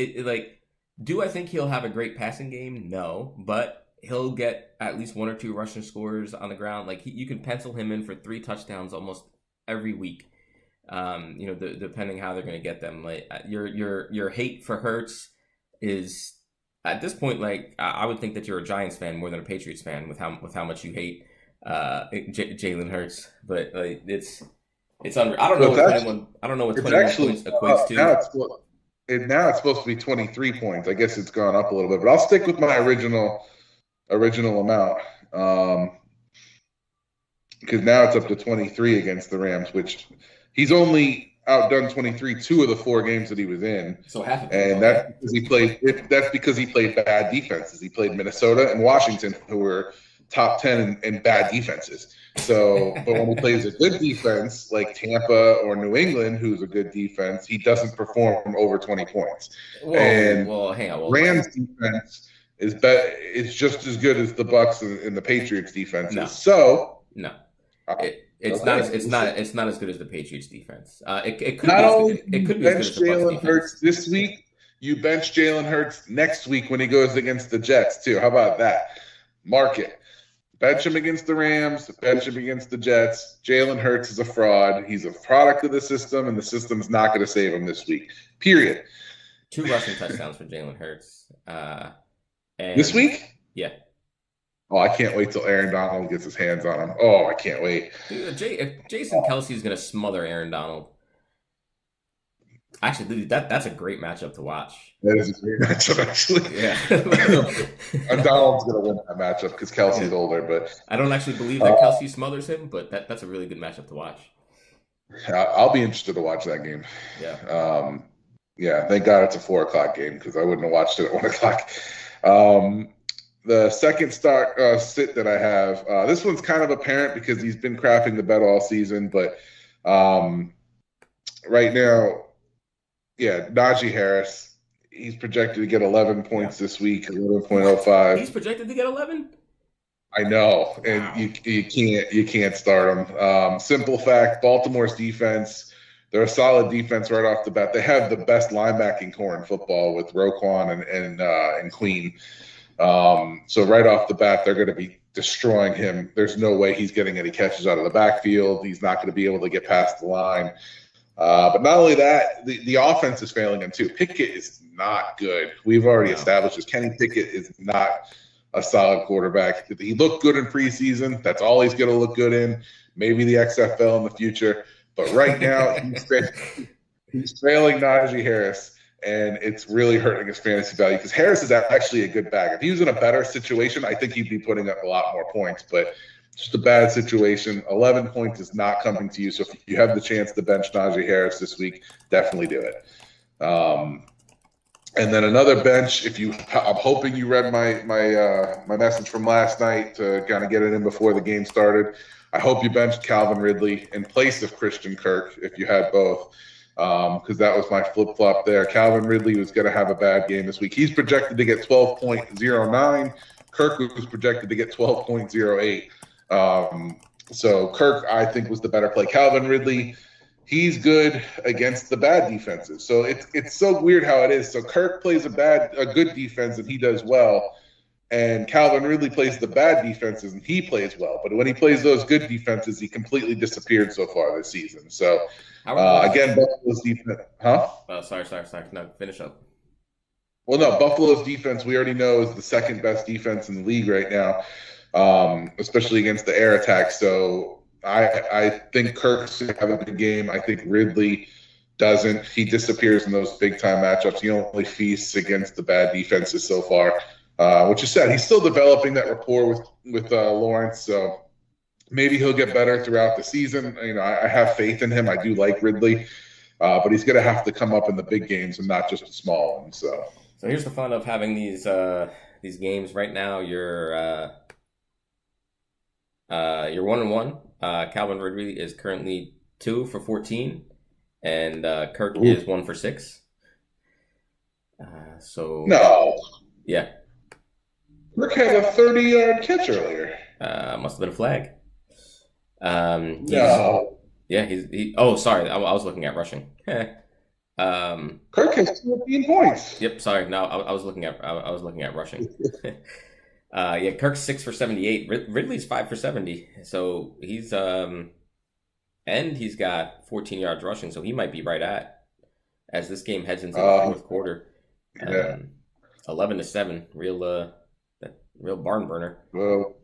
Do I think he'll have a great passing game? No, but he'll get at least 1 or 2 rushing scores on the ground. Like you can pencil him in for 3 touchdowns almost every week. Depending how they're going to get them. Like your hate for Hurts is at this point, like I would think that you're a Giants fan more than a Patriots fan with how much you hate Jalen Hurts. But like it's unreal. I don't know what 21 points equates to. Now it's supposed to be 23 points. I guess it's gone up a little bit, but I'll stick with my original amount. Because now it's up to 23 against the Rams, which he's only outdone 23 2 of the 4 games that he was in. So half of and that's because he played bad defenses. He played Minnesota and Washington, who were top 10 in bad defenses. So, but when he plays a good defense like Tampa or New England, who's a good defense, he doesn't perform over 20 points. Hang on. Rams defense is just as good as the Bucs and the Patriots defenses. No. So No. Uh, It's okay. not. It's not as good as the Patriots defense. It could Not be. only It could you be as good bench as the Bucks Jalen defense. Hurts this week, you bench Jalen Hurts next week when he goes against the Jets too. How about that? Mark it. Bench him against the Rams, bench him against the Jets. Jalen Hurts is a fraud. He's a product of the system, and the system's not going to save him this week. Period. 2 rushing touchdowns for Jalen Hurts. And, This week? Yeah. Oh, I can't wait till Aaron Donald gets his hands on him. Oh, I can't wait. Dude, if Jason Kelsey is going to smother Aaron Donald. Actually, dude, that's a great matchup to watch. That is a great matchup, actually. Yeah. And Donald's going to win that matchup because Kelsey's older. But I don't actually believe that Kelsey smothers him, but that's a really good matchup to watch. I'll be interested to watch that game. Yeah. Yeah, thank God it's a 4:00 game because I wouldn't have watched it at 1:00. The second sit that I have, this one's kind of apparent because he's been crapping the bed all season, but right now, yeah, Najee Harris, he's projected to get 11 points this week, 11.05. He's projected to get 11? I know, and Wow. you can't start them. Simple fact: Baltimore's defense, they're a solid defense right off the bat. They have the best linebacking core in football with Roquan and Queen. So right off the bat, they're going to be destroying him. There's no way he's getting any catches out of the backfield. He's not going to be able to get past the line. But not only that, the offense is failing him too. Pickett is not good. We've already established this. Kenny Pickett is not a solid quarterback. He looked good in preseason. That's all he's going to look good in. Maybe the XFL in the future. But right now, he's failing Najee Harris, and it's really hurting his fantasy value because Harris is actually a good back. If he was in a better situation, I think he'd be putting up a lot more points. But just a bad situation. 11 points is not coming to you. So if you have the chance to bench Najee Harris this week, definitely do it. And then another bench. I'm hoping you read my message from last night to kind of get it in before the game started. I hope you benched Calvin Ridley in place of Christian Kirk if you had both, because that was my flip flop there. Calvin Ridley was going to have a bad game this week. He's projected to get 12.09. Kirk was projected to get 12.08. So Kirk, I think, was the better play. Calvin Ridley, he's good against the bad defenses. So it's so weird how it is. So Kirk plays a good defense and he does well, and Calvin Ridley plays the bad defenses and he plays well. But when he plays those good defenses, he completely disappeared so far this season. So again, Buffalo's defense, huh? Sorry. No, finish up. Well, no, Buffalo's defense we already know is the second best defense in the league right now, especially against the air attack. So I think Kirk's going to have a good game. I think Ridley doesn't. He disappears in those big-time matchups. He only feasts against the bad defenses so far, which is sad. He's still developing that rapport with Lawrence, so maybe he'll get better throughout the season. I have faith in him. I do like Ridley, but he's going to have to come up in the big games and not just the small ones. So here's the fun of having these games right now. You're 1-1. Calvin Ridley is currently 2 for 14, and Kirk is 1 for 6. No. Yeah. Kirk had a 30-yard catch earlier. Must have been a flag. No. Yeah, oh, sorry. I was looking at rushing. Kirk has 14 points. Yep, sorry. No, I was looking at rushing. Yeah, Kirk's 6 for 78. Ridley's 5 for 70. So he's and he's got 14 yards rushing. So he might be right at as this game heads into the fourth quarter. Yeah. 11-7, real barn burner. Well,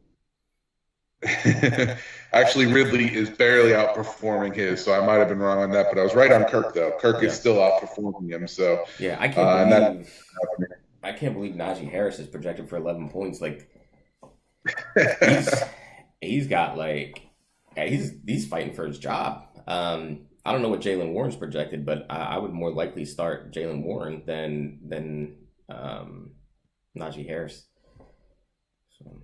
actually, Ridley is barely outperforming his, so I might have been wrong on that. But I was right on Kirk, though. Kirk is still outperforming him. So yeah, I can't believe Najee Harris is projected for 11 points. Like he's got he's fighting for his job. I don't know what Jaylen Warren's projected, but I would more likely start Jaylen Warren than Najee Harris. So.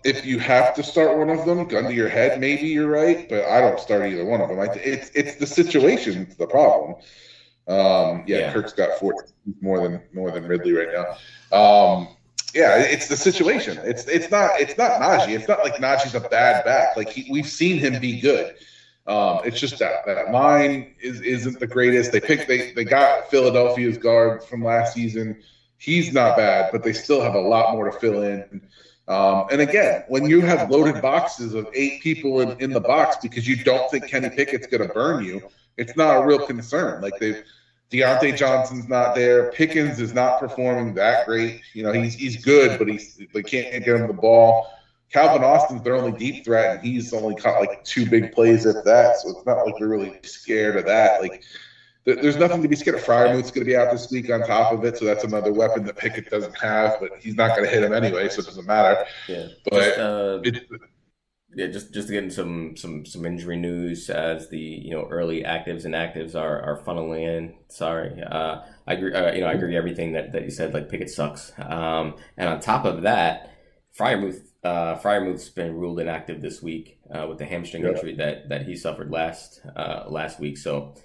If you have to start one of them, gun to your head, maybe you're right, but I don't start either one of them. It's the situation that's the problem. Yeah, Kirk's got 14 more than Ridley right now. Yeah, it's the situation. It's not Najee. It's not like Najee's a bad back. Like we've seen him be good. It's just that line isn't the greatest. They got Philadelphia's guard from last season. He's not bad, but they still have a lot more to fill in. And again, when you have loaded boxes of 8 people in the box because you don't think Kenny Pickett's going to burn you, it's not a real concern. Like Deontay Johnson's not there. Pickens is not performing that great. You know, he's good, but they can't get him the ball. Calvin Austin's their only deep threat, and he's only caught like 2 big plays at that. So it's not like we're really scared of that. Like there's nothing to be scared of. Fryermuth's going to be out this week on top of it, so that's another weapon that Pickett doesn't have, but he's not going to hit him anyway, so it doesn't matter. Yeah, but just getting some injury news as the early actives and actives are funneling in. Sorry, I agree. I agree everything that you said. Like Pickett sucks, and on top of that, Fryermuth's been ruled inactive this week with the hamstring injury that he suffered last week. So,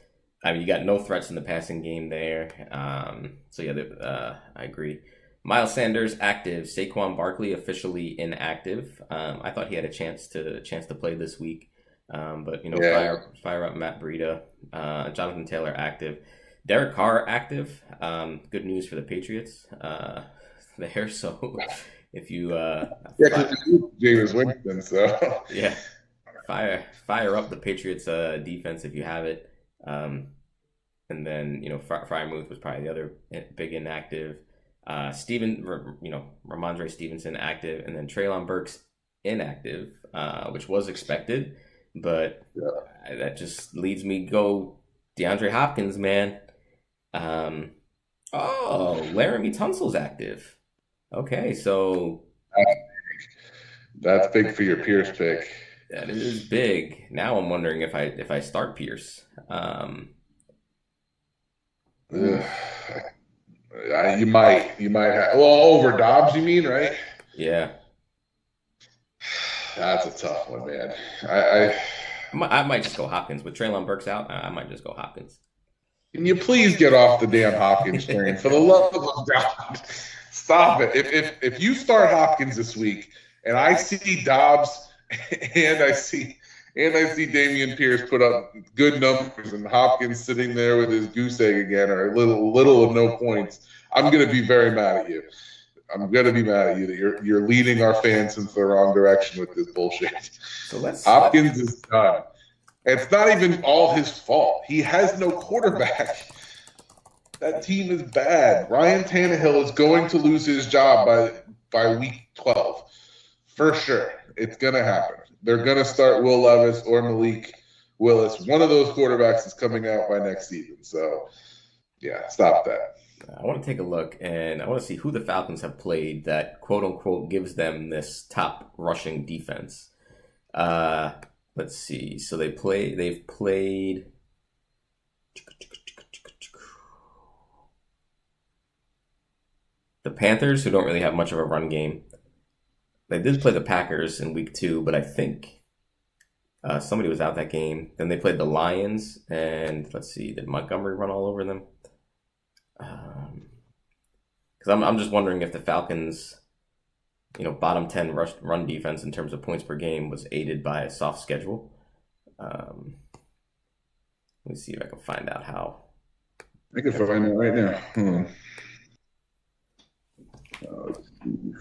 I mean, you got no threats in the passing game there. So yeah, I agree. Miles Sanders active. Saquon Barkley officially inactive. I thought he had a chance to play this week, but fire up Matt Breida. Jonathan Taylor active. Derek Carr active. Good news for the Patriots there. So if you James Winston, so yeah, fire up the Patriots defense if you have it. And then Freiermuth was probably the other big inactive. Ramondre Stevenson active, and then Treylon Burks inactive, which was expected, but that just leads me go DeAndre Hopkins, man. Laramie Tunsil's active. Okay, so that's big for your Pierce pick. That is big. Now I'm wondering if I start Pierce. You might have over Dobbs, you mean, right? Yeah, that's a tough one, man. I might just go Hopkins with Treylon Burks out. I might just go Hopkins. Can you please get off the damn Hopkins train for the love of God? Stop it. If you start Hopkins this week and I see Dobbs and I see Dameon Pierce put up good numbers and Hopkins sitting there with his goose egg again or little or no points, I'm going to be very mad at you. I'm going to be mad at you that you're leading our fans into the wrong direction with this bullshit. So Hopkins is done. It's not even all his fault. He has no quarterback. That team is bad. Ryan Tannehill is going to lose his job by week 12. For sure. It's going to happen. They're going to start Will Levis or Malik Willis. One of those quarterbacks is coming out by next season. So, yeah, stop that. I want to take a look, and I want to see who the Falcons have played that, quote-unquote, gives them this top rushing defense. Let's see. So they've played the Panthers, who don't really have much of a run game. They did play the Packers in week 2, but I think somebody was out that game. Then they played the Lions, and let's see, did Montgomery run all over them? Because I'm just wondering if the Falcons, bottom 10 run defense in terms of points per game was aided by a soft schedule. Let me see if I can find out how. I can find it right now.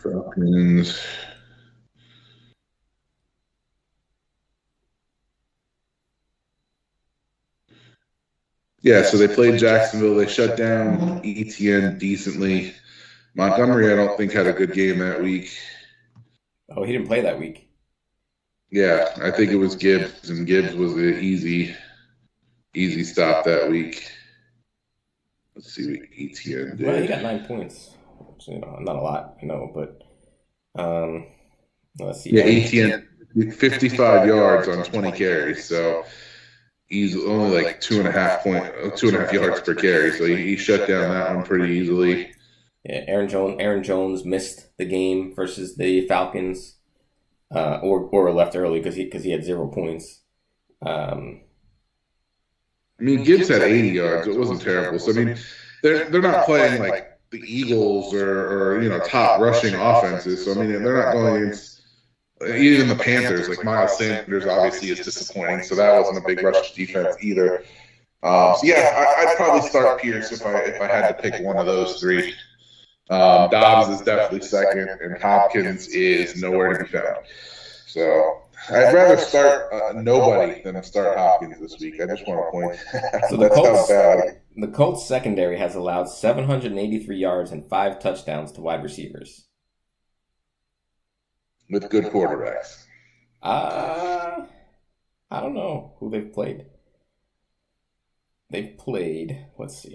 Falcons. Yeah, so they played Jacksonville. They shut down ETN decently. Montgomery, I don't think, had a good game that week. Oh, he didn't play that week. Yeah, I think it was Gibbs, and Gibbs was an easy stop that week. Let's see what ETN did. Well, he got 9 points. So, not a lot, I know, but let's see. Yeah, ETN 55 yards on 20 carries, so he's only like 2.5 yards per carry, so he shut down that one pretty easily. Yeah, Aaron Jones missed the game versus the Falcons, or left early because he had 0 points. I mean, Gibbs had 80 yards. It wasn't terrible. So I mean, they're not playing like the Eagles or top rushing offenses. So I mean, they're not going against even the Panthers. Like Miles Sanders obviously is disappointing, so that wasn't a big rush defense either. So yeah, I'd probably start Pierce if I had to pick one of those three. Dobbs is definitely second, and Hopkins is nowhere to be found. So I'd rather start nobody than start Hopkins this week. I just want to point. So That's how bad. the Colts secondary has allowed 783 yards and 5 touchdowns to wide receivers. With good quarterbacks. I don't know who they've played. They've played, let's see.